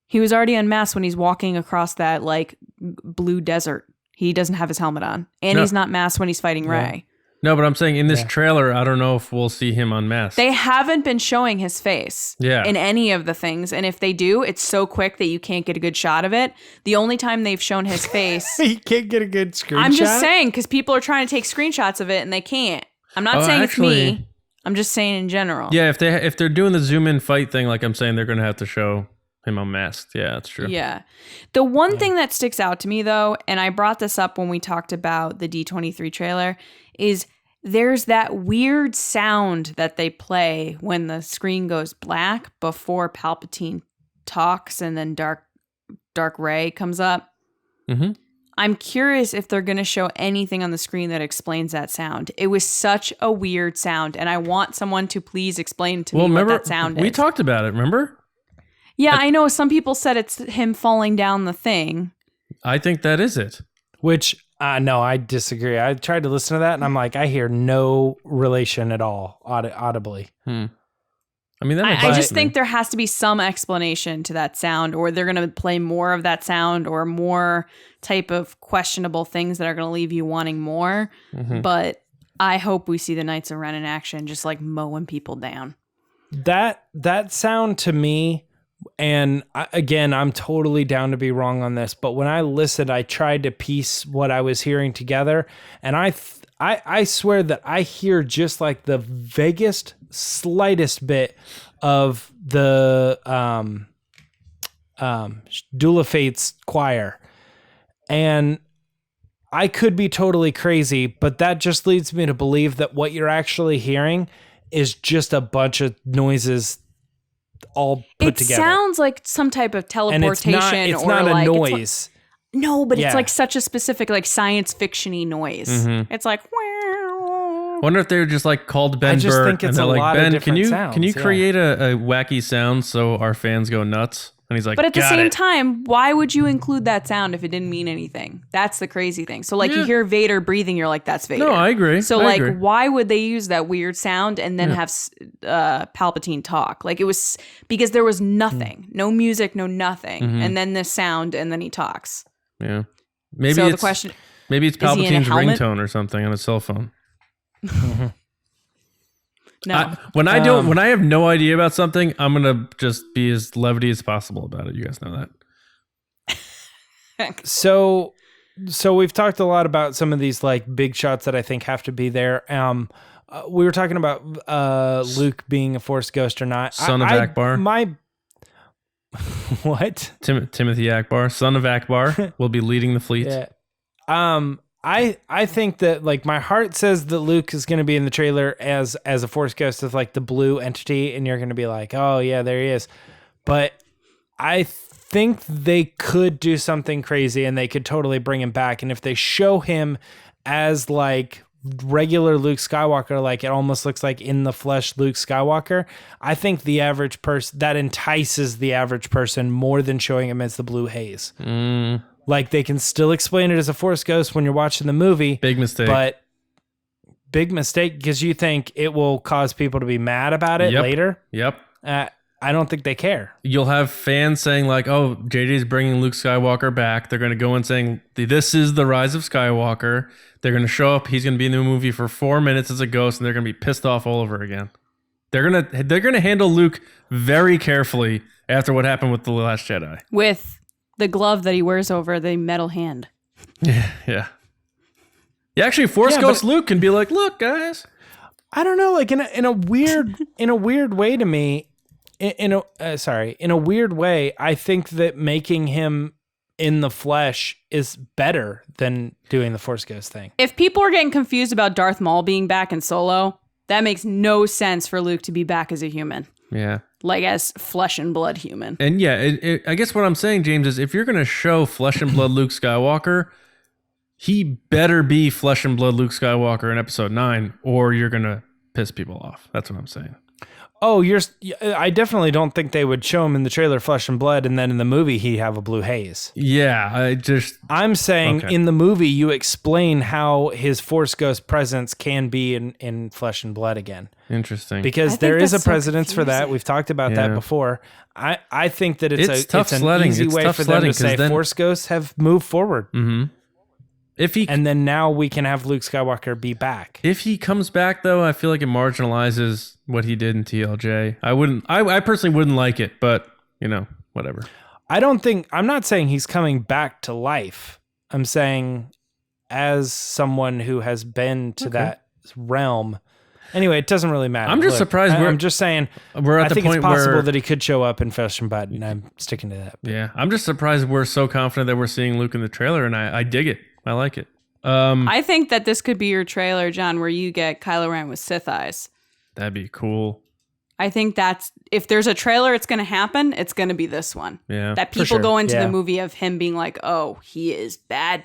He was already unmasked when he's walking across that like blue desert. He doesn't have his helmet on, and he's not masked when he's fighting Rey. No, but I'm saying in this trailer, I don't know if we'll see him unmasked. They haven't been showing his face in any of the things. And if they do, it's so quick that you can't get a good shot of it. The only time they've shown his face... You can't get a good screenshot? I'm just saying, because people are trying to take screenshots of it and they can't. I'm not saying it's me. I'm just saying in general. Yeah, if they're doing the zoom in fight thing, like I'm saying, they're going to have to show him unmasked. Yeah, that's true. Yeah. The one thing that sticks out to me, though, and I brought this up when we talked about the D23 trailer, is there's that weird sound that they play when the screen goes black before Palpatine talks and then Dark Ray comes up. Mm-hmm. I'm curious if they're going to show anything on the screen that explains that sound. It was such a weird sound, and I want someone to please explain to me what that sound is. We talked about it, remember? Yeah, I know. Some people said it's him falling down the thing. I think that is it. Which, no, I disagree. I tried to listen to that, and I'm like, I hear no relation at all, audibly. I mean, I just think there has to be some explanation to that sound, or they're going to play more of that sound, or more type of questionable things that are going to leave you wanting more. Mm-hmm. But I hope we see the Knights of Ren in action, just like mowing people down. That sound to me, and again, I'm totally down to be wrong on this, but when I listened, I tried to piece what I was hearing together, and I swear that I hear just like the vaguest, slightest bit of the Duel of Fates choir. And I could be totally crazy, but that just leads me to believe that what you're actually hearing is just a bunch of noises all put together. It sounds like some type of teleportation. And it's not a noise. No, but it's like such a specific, like science fiction-y noise. Mm-hmm. It's like, wonder if they were just like called Ben I just Burtt think it's and they're a like, lot of Ben, different sounds, can you yeah. create a wacky sound so our fans go nuts? And he's like, but at the "Got same it." time, why would you include that sound if it didn't mean anything? That's the crazy thing. So like you hear Vader breathing, you're like, that's Vader. No, I agree. So I like, agree. why would they use that weird sound and then have Palpatine talk? Like it was because there was nothing, no music, no nothing, and then this sound, and then he talks. Yeah, maybe So it's the question, maybe it's is he in a Palpatine's helmet? ringtone or something on his cell phone. no. When I have no idea about something, I'm gonna just be as levity as possible about it. You guys know that. So we've talked a lot about some of these like big shots that I think have to be there. We were talking about Luke being a Force ghost or not. Son of Akbar. What? Timothy Akbar, son of Akbar, will be leading the fleet. Yeah. I think that like my heart says that Luke is going to be in the trailer as a Force ghost of like the blue entity, and you're going to be like, oh yeah, there he is. But I think they could do something crazy, and they could totally bring him back. And if they show him as like regular Luke Skywalker, like it almost looks like in the flesh Luke Skywalker, I think the average person that entices the average person more than showing him as the blue haze. Like they can still explain it as a Force ghost when you're watching the movie. Big mistake. But big mistake because you think it will cause people to be mad about it later. Yep. I don't think they care. You'll have fans saying like, "Oh, JJ's bringing Luke Skywalker back." They're going to go and saying, "This is the Rise of Skywalker." They're going to show up. He's going to be in the movie for 4 minutes as a ghost, and they're going to be pissed off all over again. They're gonna handle Luke very carefully after what happened with The Last Jedi. With the glove that he wears over the metal hand. Yeah. Actually, Force Ghost Luke can be like, "Look, guys." I don't know, like in a weird way to me. In a weird way, I think that making him in the flesh is better than doing the Force Ghost thing. If people are getting confused about Darth Maul being back in Solo, that makes no sense for Luke to be back as a human. Yeah. Like as flesh and blood human. And yeah, I guess what I'm saying, James, is if you're going to show flesh and blood Luke Skywalker, he better be flesh and blood Luke Skywalker in Episode 9, or you're going to piss people off. That's what I'm saying. Oh, I definitely don't think they would show him in the trailer flesh and blood, and then in the movie he'd have a blue haze. Yeah, I'm saying in the movie you explain how his Force Ghost presence can be in flesh and blood again. Interesting. Because there is a precedence for that. We've talked about that before. I think that it's an easy way for them to say Force Ghosts have moved forward. Mm-hmm. And then now we can have Luke Skywalker be back. If he comes back, though, I feel like it marginalizes what he did in TLJ. I personally wouldn't like it, but whatever. I'm not saying he's coming back to life. I'm saying as someone who has been to that realm, Anyway, it doesn't really matter. I'm just surprised I'm just saying. We're at I the think point it's possible where that he could show up in Flesh and Blood, and I'm sticking to that. yeah, I'm just surprised we're so confident that we're seeing Luke in the trailer, and I dig it. I like it. I think that this could be your trailer, John, where you get Kylo Ren with Sith eyes. That'd be cool. I think that's, if there's a trailer, it's going to happen. It's going to be this one. Yeah, that people sure. go into Yeah. the movie of him being like, oh, he is bad.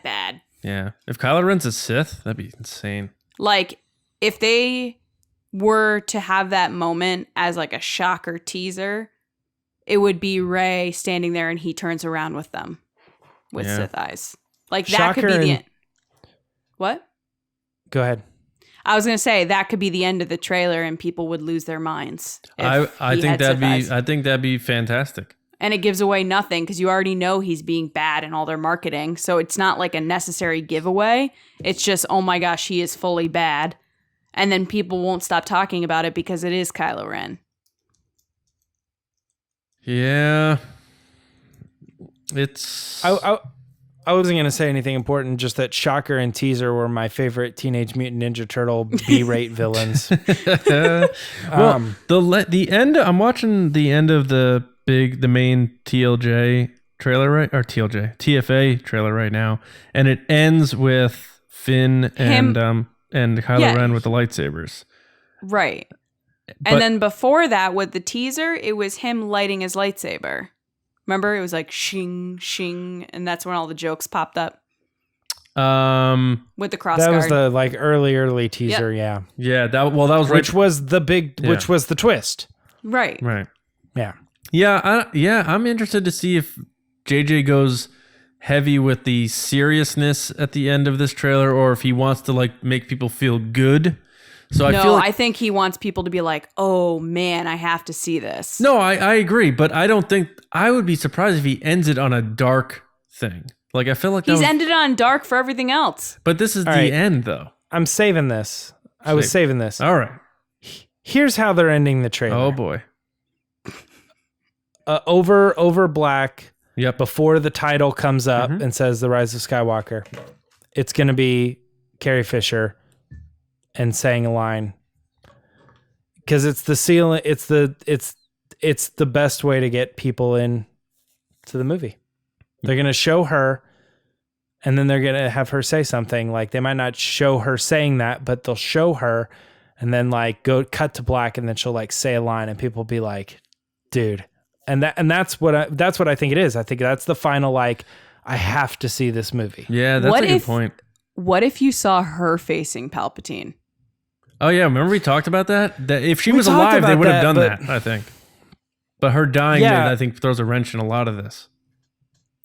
Yeah, if Kylo Ren's a Sith, that'd be insane. Like, if they were to have that moment as like a shocker teaser, it would be Rey standing there and he turns around with them with Sith eyes. Like, that Shocker could be the and- end. What? Go ahead. I was gonna say that could be the end of the trailer, and people would lose their minds. I he think had Sith eyes. I think that'd be fantastic. And it gives away nothing because you already know he's being bad in all their marketing. So it's not like a necessary giveaway. It's just, oh my gosh, he is fully bad, and then people won't stop talking about it because it is Kylo Ren. Yeah, it's. I wasn't going to say anything important, just that Shocker and Teaser were my favorite Teenage Mutant Ninja Turtle B-rate villains. Well, the end. I'm watching the end of the main TLJ trailer, right? Or TFA trailer right now, and it ends with Finn and Kylo Ren with the lightsabers. Right. But- And then before that, with the teaser, it was him lighting his lightsaber. Remember, it was like shing, shing, and that's when all the jokes popped up with the cross That guard. was the like early teaser, Yep. yeah. That was right. Which was the which was the twist. Right. Yeah. I'm interested to see if JJ goes heavy with the seriousness at the end of this trailer, or if he wants to like make people feel good. So I think he wants people to be like, oh man, I have to see this. No, I agree, but I don't think I would be surprised if he ends it on a dark thing. Like I feel like He's ended on dark for everything else. But this is the right. end, though. I'm saving this. I was saving this. All right. Here's how they're ending the trailer. Oh boy. Over black. Yep. Before the title comes up and says The Rise of Skywalker, it's going to be Carrie Fisher and saying a line, because it's the ceiling. It's the best way to get people in to the movie. They're going to show her, and then they're going to have her say something. Like, they might not show her saying that, but they'll show her and then like cut to black, and then she'll like say a line, and people will be like, dude. And that's what I think it is. I think that's the final, like, I have to see this movie. Yeah, that's a good point. What if you saw her facing Palpatine? Oh yeah, remember we talked about that? That if she was alive, they would have done that, I think. But her dying, I think, throws a wrench in a lot of this.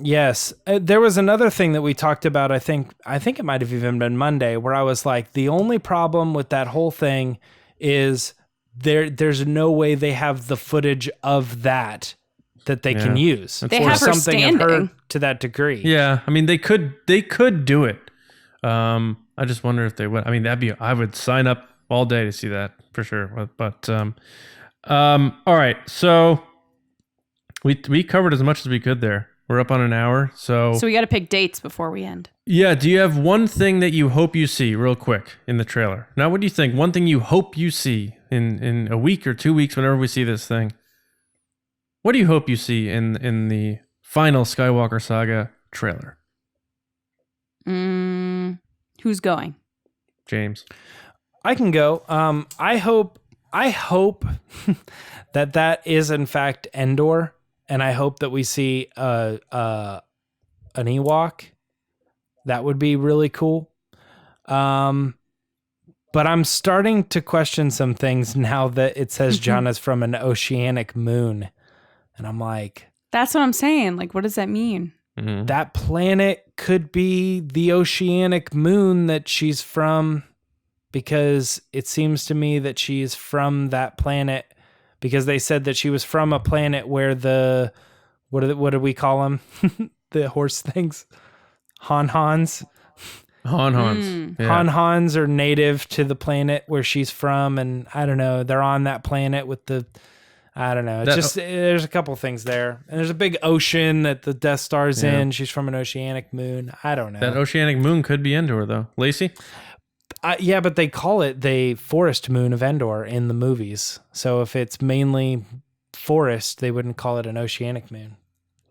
Yes. There was another thing that we talked about, I think it might have even been Monday, where I was like, the only problem with that whole thing is there's no way they have the footage of that they can use. They have her standing. Of her to that degree. Yeah, I mean, they could do it. I just wonder if they would. I mean, I would sign up all day to see that for sure. But all right, so we covered as much as we could there. We're up on an hour, so we got to pick dates before we end. Yeah, do you have one thing that you hope you see real quick in the trailer? Now, what do you think? One thing you hope you see in a week or 2 weeks, whenever we see this thing. What do you hope you see in the final Skywalker saga trailer? Who's going? James. I can go. I hope that is in fact Endor, and I hope that we see an Ewok. That would be really cool. But I'm starting to question some things now that it says John is from an oceanic moon, and I'm like, that's what I'm saying. Like, what does that mean? Mm-hmm. That planet could be the oceanic moon that she's from, because it seems to me that she's from that planet, because they said that she was from a planet where the what do we call them? The horse things, Han-Hans. Han-Hans. Yeah. Han-Hans are native to the planet where she's from, and I don't know, they're on that planet with the, I don't know. It's just, there's a couple things there. And there's a big ocean that the Death Star's in. She's from an oceanic moon. I don't know. That oceanic moon could be Endor, though. Lacey? Yeah, but they call it the forest moon of Endor in the movies. So if it's mainly forest, they wouldn't call it an oceanic moon.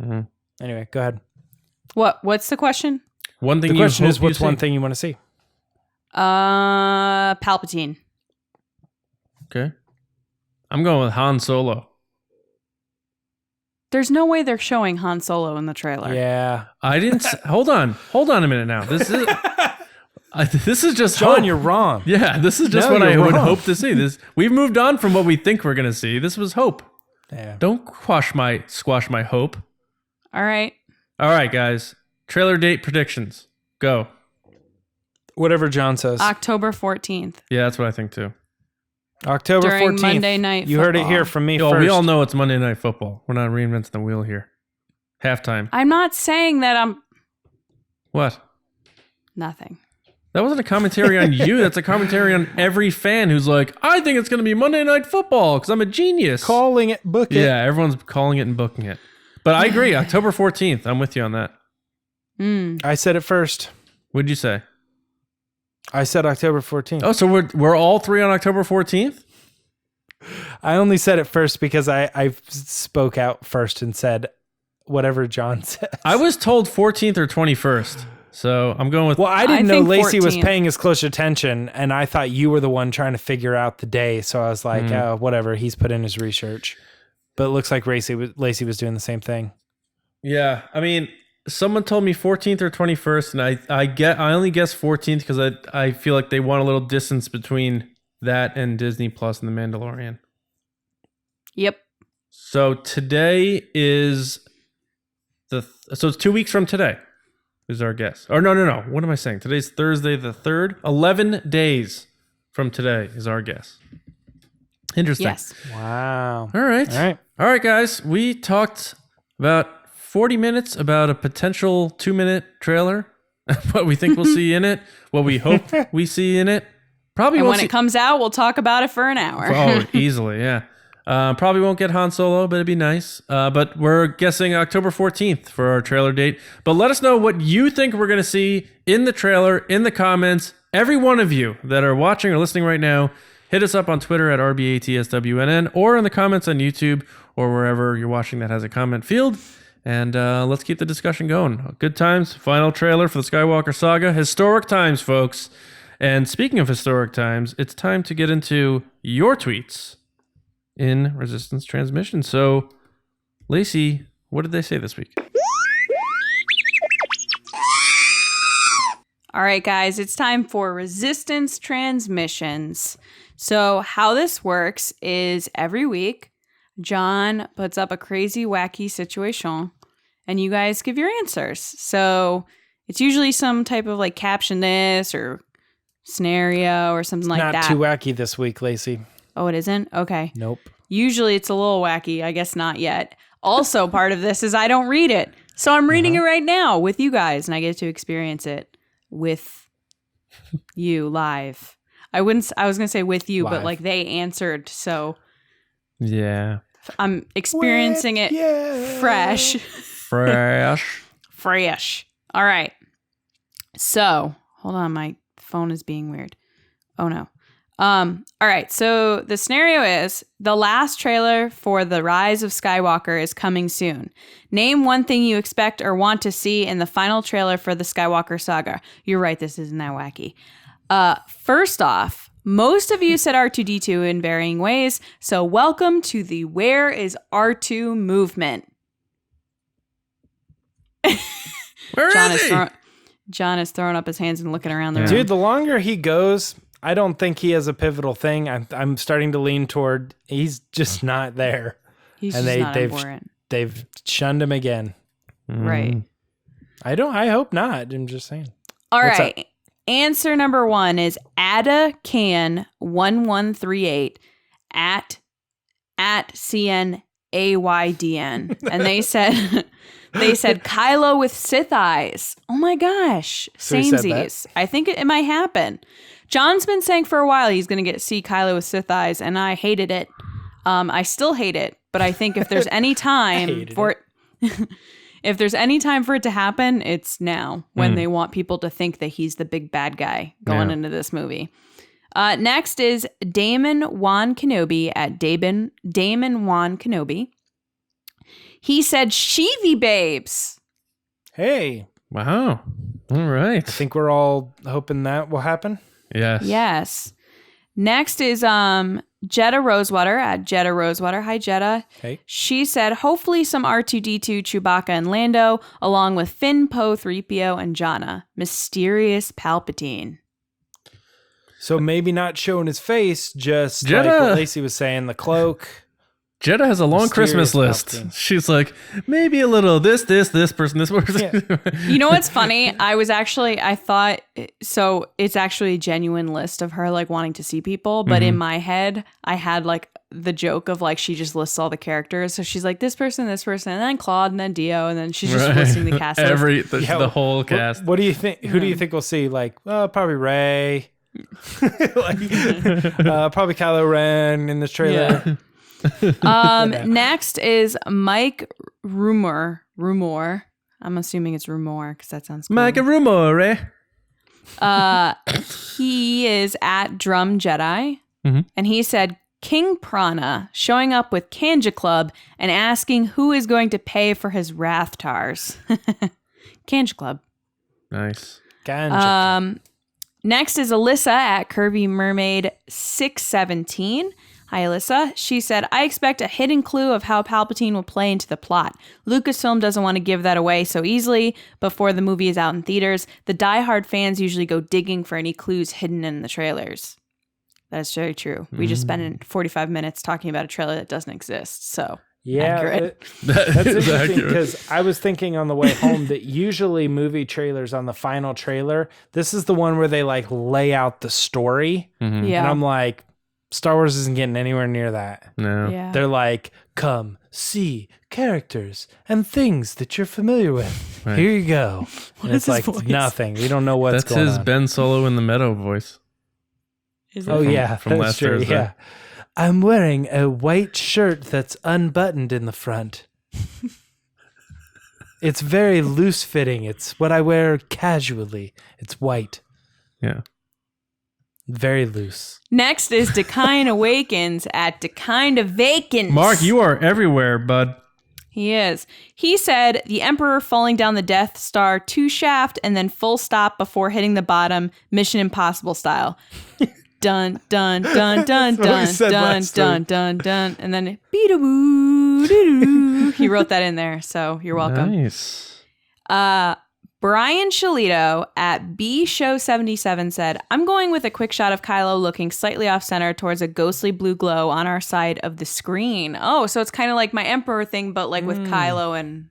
Mm-hmm. Anyway, go ahead. What's the question? One thing The question is, what's one thing you want to see? Palpatine. Okay. I'm going with Han Solo. There's no way they're showing Han Solo in the trailer. Yeah. I didn't. Hold on a minute now. This is. This is just John, hope. you're wrong. Yeah, this is just what I would hope to see. We've moved on from what we think we're gonna see. This was hope. Yeah. Don't squash my hope. All right, guys. Trailer date predictions. Go. Whatever John says. October 14th. Yeah, that's what I think too. October During 14th. Monday Night You heard it Football. here from me Oh, first. we all know it's Monday Night Football. We're not reinventing the wheel here. Halftime. I'm not saying that I'm What? nothing. That wasn't a commentary on you. That's a commentary on every fan who's like, I think it's going to be Monday Night Football because I'm a genius. Calling it, book it. Yeah, everyone's calling it and booking it. But I agree. October 14th. I'm with you on that. I said it first. What'd you say? I said October 14th. Oh, so we're all three on October 14th? I only said it first because I spoke out first and said whatever John says. I was told 14th or 21st. So I'm going with... Well, I didn't I know think Lacey was 14th. paying as close attention, and I thought you were the one trying to figure out the day. So I was like, oh, whatever. He's put in his research. But it looks like Lacey was doing the same thing. Yeah, I mean, someone told me 14th or 21st, and I only guess 14th because I feel like they want a little distance between that and Disney Plus and The Mandalorian. Yep. So today is so it's 2 weeks from today is our guess. Or no. What am I saying? Today's Thursday the 3rd. 11 days from today is our guess. Interesting. Yes. Wow. All right, guys. We talked about 40 minutes about a potential 2-minute trailer. What we think we'll see in it. What we hope we see in it. Probably And won't when it comes out, we'll talk about it for an hour. Oh, easily, yeah. Probably won't get Han Solo, but it'd be nice. But we're guessing October 14th for our trailer date. But let us know what you think we're going to see in the trailer, in the comments. Every one of you that are watching or listening right now, hit us up on Twitter at RBATSWNN or in the comments on YouTube or wherever you're watching that has a comment field. And let's keep the discussion going. Good times. Final trailer for the Skywalker saga. Historic times, folks. And speaking of historic times, it's time to get into your tweets in Resistance Transmission. So, Lacey, what did they say this week? All right, guys, it's time for Resistance Transmissions. So how this works is every week, John puts up a crazy, wacky situation, and you guys give your answers. So it's usually some type of like caption this or scenario or something like that. Not too wacky this week, Lacey. Oh, it isn't? Okay. Nope. Usually it's a little wacky. I guess not yet. Also, part of this is I don't read it. So I'm reading it right now with you guys, and I get to experience it with you live. I was going to say with you, but Live. like they answered. So Yeah. I'm experiencing it fresh. Fresh. All right. So hold on. My phone is being weird. Oh no. All right. So the scenario is the last trailer for the Rise of Skywalker is coming soon. Name one thing you expect or want to see in the final trailer for the Skywalker saga. You're right. This isn't that wacky. First off, most of you said R2-D2 in varying ways. So welcome to the Where is R2 movement. John is throwing up his hands and looking around the room. Dude, the longer he goes, I don't think he has a pivotal thing. I'm starting to lean toward he's just not there. He's and just not important. They've shunned him again. Right. I hope not. I'm just saying. All What's right. up? Answer number 1 is AdaCan1138 at CNAYDN. And they said Kylo with Sith eyes. Oh my gosh. So he said that? Samesies. I think it might happen. John's been saying for a while he's going to see Kylo with Sith eyes, and I hated it. I still hate it, but I think if there's any time for If there's any time for it to happen, it's now when they want people to think that he's the big bad guy going into this movie. Next is Damon Juan Kenobi at Damon Juan Kenobi. He said, Sheevy babes. Hey. Wow. All right. I think we're all hoping that will happen. Yes. Yes. Next is Jetta Rosewater at Jetta Rosewater. Hi, Jetta. Hey. She said, hopefully some R2-D2, Chewbacca, and Lando, along with Finn, Poe, 3PO, and Jannah. Mysterious Palpatine. So maybe not showing his face, just Jetta. like what Lacey was saying, the cloak. Jetta has a long Christmas list. Palpatine. She's like, maybe a little this person, this person. Yeah. You know what's funny? I thought, so it's actually a genuine list of her like wanting to see people. But in my head, I had like the joke of like, she just lists all the characters. So she's like, this person, and then Claude, and then Dio. And then she's just listing the cast list. The whole cast. What do you think? Who do you think we'll see? Like, probably Rey. Probably Kylo Ren in this trailer. Next is Mike Rumor. I'm assuming it's Rumor because that sounds cool. Mike Rumore. He is at Drum Jedi, and he said King Prana showing up with Kanja Club and asking who is going to pay for his Rathtars. Kanja Club. Nice. Ganja. Next is Alyssa at Curvy Mermaid 617. Hi, Alyssa. She said, I expect a hidden clue of how Palpatine will play into the plot. Lucasfilm doesn't want to give that away so easily before the movie is out in theaters. The diehard fans usually go digging for any clues hidden in the trailers. That is very true. We just spent 45 minutes talking about a trailer that doesn't exist, so... Yeah, accurate. That's interesting because I was thinking on the way home that usually movie trailers on the final trailer, this is the one where they like lay out the story. Yeah. And I'm like, Star Wars isn't getting anywhere near that. No. Yeah. They're like, come see characters and things that you're familiar with. Right. Here you go. And is it's like his voice? nothing. We don't know what's That's going his on. Ben Solo in the Meadow voice. Is Oh it? yeah, from that's last true. Thursday. Yeah. I'm wearing a white shirt that's unbuttoned in the front. It's very loose fitting. It's what I wear casually. It's white. Yeah. Very loose. Next is Dekine Awakens at Dekine Awakens. Mark, you are everywhere, bud. He is. He said, the Emperor falling down the Death Star 2 shaft and then full stop before hitting the bottom, Mission Impossible style. Dun, dun, dun, dun, dun, dun, dun, dun, dun. And then, be-da-boo, doo-doo. He wrote that in there, so you're welcome. Nice. Brian Shalito at BShow77 said, I'm going with a quick shot of Kylo looking slightly off center towards a ghostly blue glow on our side of the screen. Oh, so it's kind of like my Emperor thing, but like with Kylo and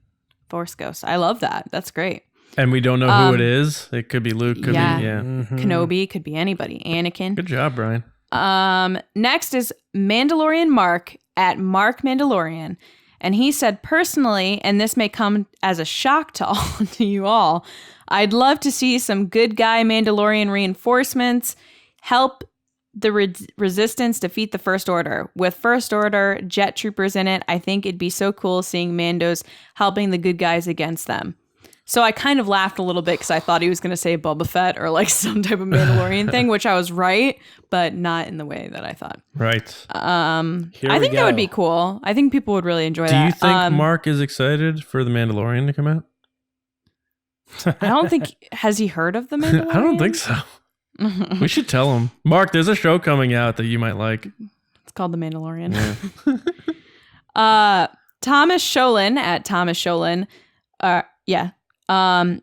Force Ghost. I love that. That's great. And we don't know who it is. It could be Luke. Could yeah. be, yeah. Kenobi, could be anybody. Anakin. Good job, Brian. Next is Mandalorian Mark at Mark Mandalorian. And he said, personally, and this may come as a shock to you all, I'd love to see some good guy Mandalorian reinforcements help the resistance defeat the First Order. With First Order jet troopers in it, I think it'd be so cool seeing Mandos helping the good guys against them. So I kind of laughed a little bit because I thought he was going to say Boba Fett or like some type of Mandalorian thing, which I was right, but not in the way that I thought. Right. I think that would be cool. I think people would really enjoy that. Do you think Mark is excited for The Mandalorian to come out? I don't think, has he heard of The Mandalorian? I don't think so. We should tell him. Mark, there's a show coming out that you might like. It's called The Mandalorian. Yeah. Thomas Sholin at Thomas Sholin.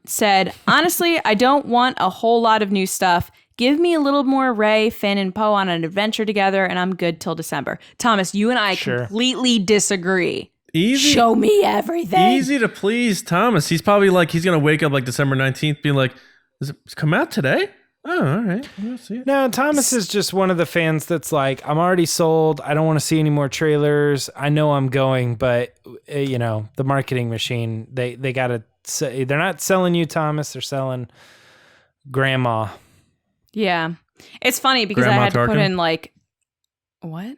Said, honestly, I don't want a whole lot of new stuff. Give me a little more Rey, Finn, and Poe on an adventure together, and I'm good till December. Thomas, you and I completely disagree. Easy. Show me everything. Easy to please Thomas. He's probably like, he's going to wake up like December 19th being like, does it come out today? Oh, all right. We'll see it. No, Thomas is just one of the fans that's like, I'm already sold. I don't want to see any more trailers. I know I'm going, but, the marketing machine, they got to say, they're not selling you, Thomas. They're selling Grandma. Yeah. It's funny because Grandma I had to put Tarkin? in like, what?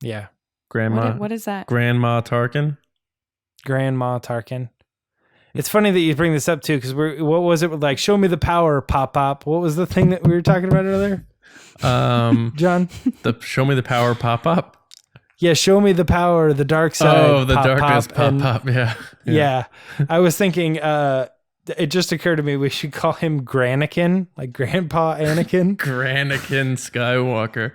Yeah. Grandma. What is that? Grandma Tarkin. Grandma Tarkin. It's funny that you bring this up too, because what was it like? Show me the power, pop pop. What was the thing that we were talking about earlier? John, the show me the power pop up. Yeah, show me the power, the dark side. Oh, the pop, darkness pop, pop. Yeah. I was thinking. It just occurred to me we should call him Granikin, like Grandpa Anakin. Granikin Skywalker.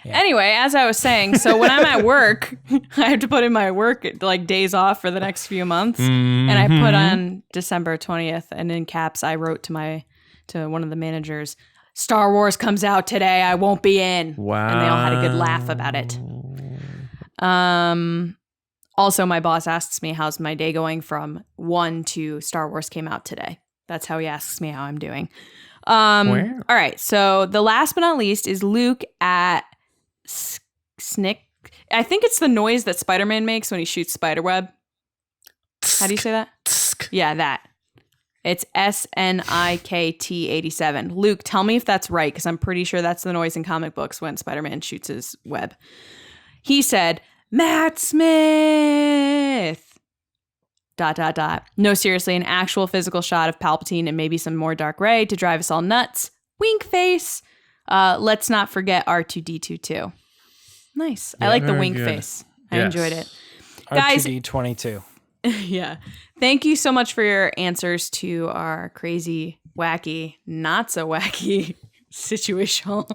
Anyway, as I was saying, so when I'm at work, I have to put in my work like days off for the next few months, and I put on December 20th, and in caps I wrote to one of the managers, "Star Wars comes out today. I won't be in." Wow. And they all had a good laugh about it. Also, my boss asks me how's my day going from 1 to Star Wars came out today. That's how he asks me how I'm doing. All right, so the last but not least is Luke at Snick. I think it's the noise that Spider-Man makes when he shoots spiderweb. How do you say that? Yeah, that. It's SNIKT 87. Luke, tell me if that's right, because I'm pretty sure that's the noise in comic books when Spider-Man shoots his web. He said, "Matt Smith. ... No, seriously, an actual physical shot of Palpatine and maybe some more Dark Ray to drive us all nuts. Wink face. Let's not forget R2D2 too." Nice. Yeah, I like the very wink good. face. I enjoyed it. Guys, Guys, R2D22. yeah. Thank you so much for your answers to our crazy, wacky, not so wacky situational.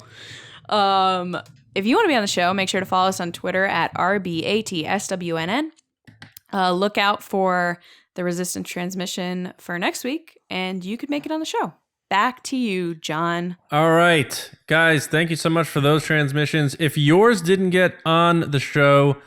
If you want to be on the show, make sure to follow us on Twitter at RBATSWNN. Look out for the Resistance transmission for next week, and you could make it on the show. Back to you, John. All right, guys, thank you so much for those transmissions. If yours didn't get on the show,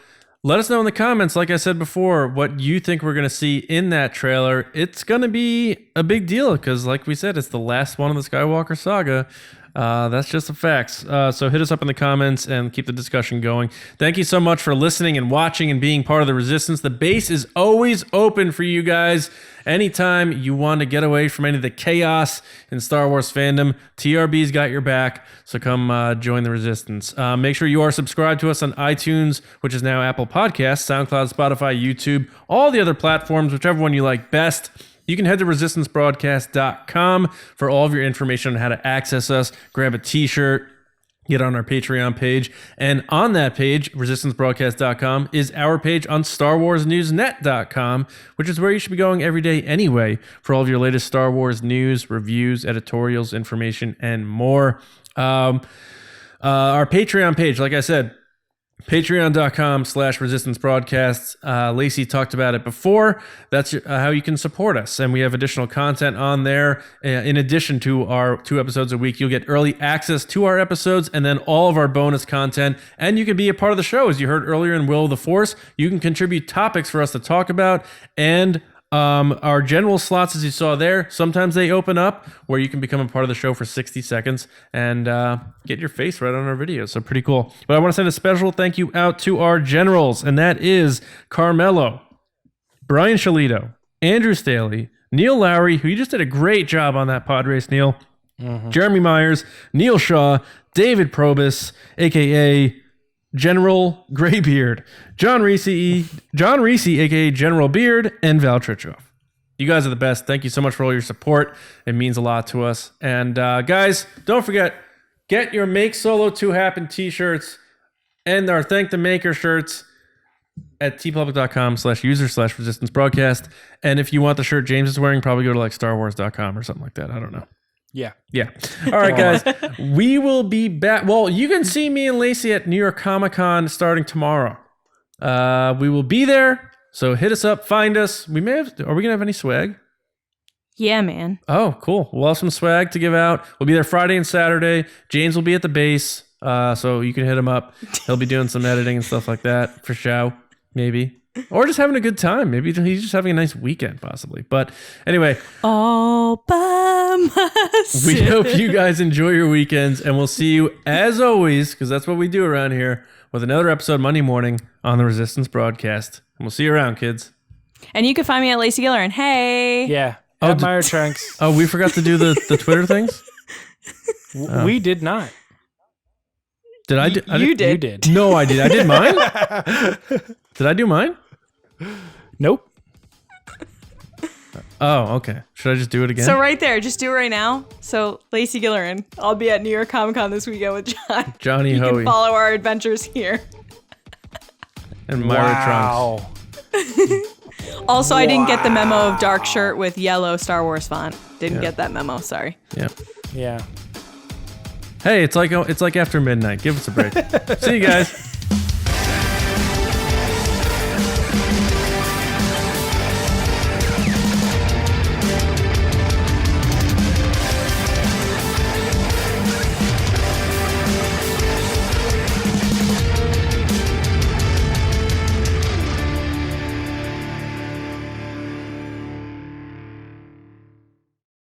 let us know in the comments, like I said before, what you think we're going to see in that trailer. It's going to be a big deal because, like we said, it's the last one of the Skywalker saga. That's just the facts. So hit us up in the comments and keep the discussion going. Thank you so much for listening and watching and being part of the Resistance. The base is always open for you guys. Anytime you want to get away from any of the chaos in Star Wars fandom, TRB's got your back. So come join the Resistance. Make sure you are subscribed to us on iTunes, which is now Apple Podcasts, SoundCloud, Spotify, YouTube, all the other platforms, whichever one you like best. You can head to resistancebroadcast.com for all of your information on how to access us, grab a t-shirt, get on our Patreon page. And on that page, resistancebroadcast.com, is our page on StarWarsNewsNet.com, which is where you should be going every day anyway for all of your latest Star Wars news, reviews, editorials, information, and more. Our Patreon page, like I said, patreon.com/resistancebroadcasts. Lacey talked about it before. That's how you can support us. And we have additional content on there. In addition to our 2 episodes a week, you'll get early access to our episodes and then all of our bonus content. And you can be a part of the show. As you heard earlier in Will of the Force, you can contribute topics for us to talk about. And our general slots, as you saw there, sometimes they open up where you can become a part of the show for 60 seconds and get your face right on our videos. So pretty cool. But I want to send a special thank you out to our generals, and that is Carmelo, Brian Shalito, Andrew Staley, Neil Lowry, who you just did a great job on that pod race, Neil, Jeremy Myers, Neil Shaw, David Probus, a.k.a. General Graybeard, John Reese, aka General Beard, and Val Trichoff. You guys are the best. Thank you so much for all your support. It means a lot to us. And guys, don't forget, get your Make Solo 2 Happen t-shirts and our Thank the Maker shirts at tpublic.com/user/resistance broadcast. And if you want the shirt James is wearing, probably go to like starwars.com or something like that. I don't know. Yeah. All right, guys. We will be back. Well, you can see me and Lacey at New York Comic Con starting tomorrow. We will be there. So hit us up, find us. Are we gonna have any swag? Yeah, man. Oh, cool. We'll have some swag to give out. We'll be there Friday and Saturday. James will be at the base. So you can hit him up. He'll be doing some editing and stuff like that for show, maybe. Or just having a good time. Maybe he's just having a nice weekend, possibly. But anyway. All by myself. We hope you guys enjoy your weekends, and we'll see you, as always, because that's what we do around here, with another episode Monday morning on the Resistance broadcast. And we'll see you around, kids. And you can find me at Lacey Giller. And hey. Yeah. Admire Trunks. Oh, we forgot to do the Twitter things? We did not. Did I do? You did. You did. No, I did. I did mine. Did I do mine? Nope. Oh, okay. Should I just do it again? So right there, just do it right now. So Lacey Gillerin, I'll be at New York Comic Con this weekend with John. Johnny You Hoey can follow our adventures here. and Myra Trunks. Also, I didn't get the memo of dark shirt with yellow Star Wars font. Didn't get that memo. Sorry. Yeah. Yeah. Hey, it's like after midnight. Give us a break. See you guys.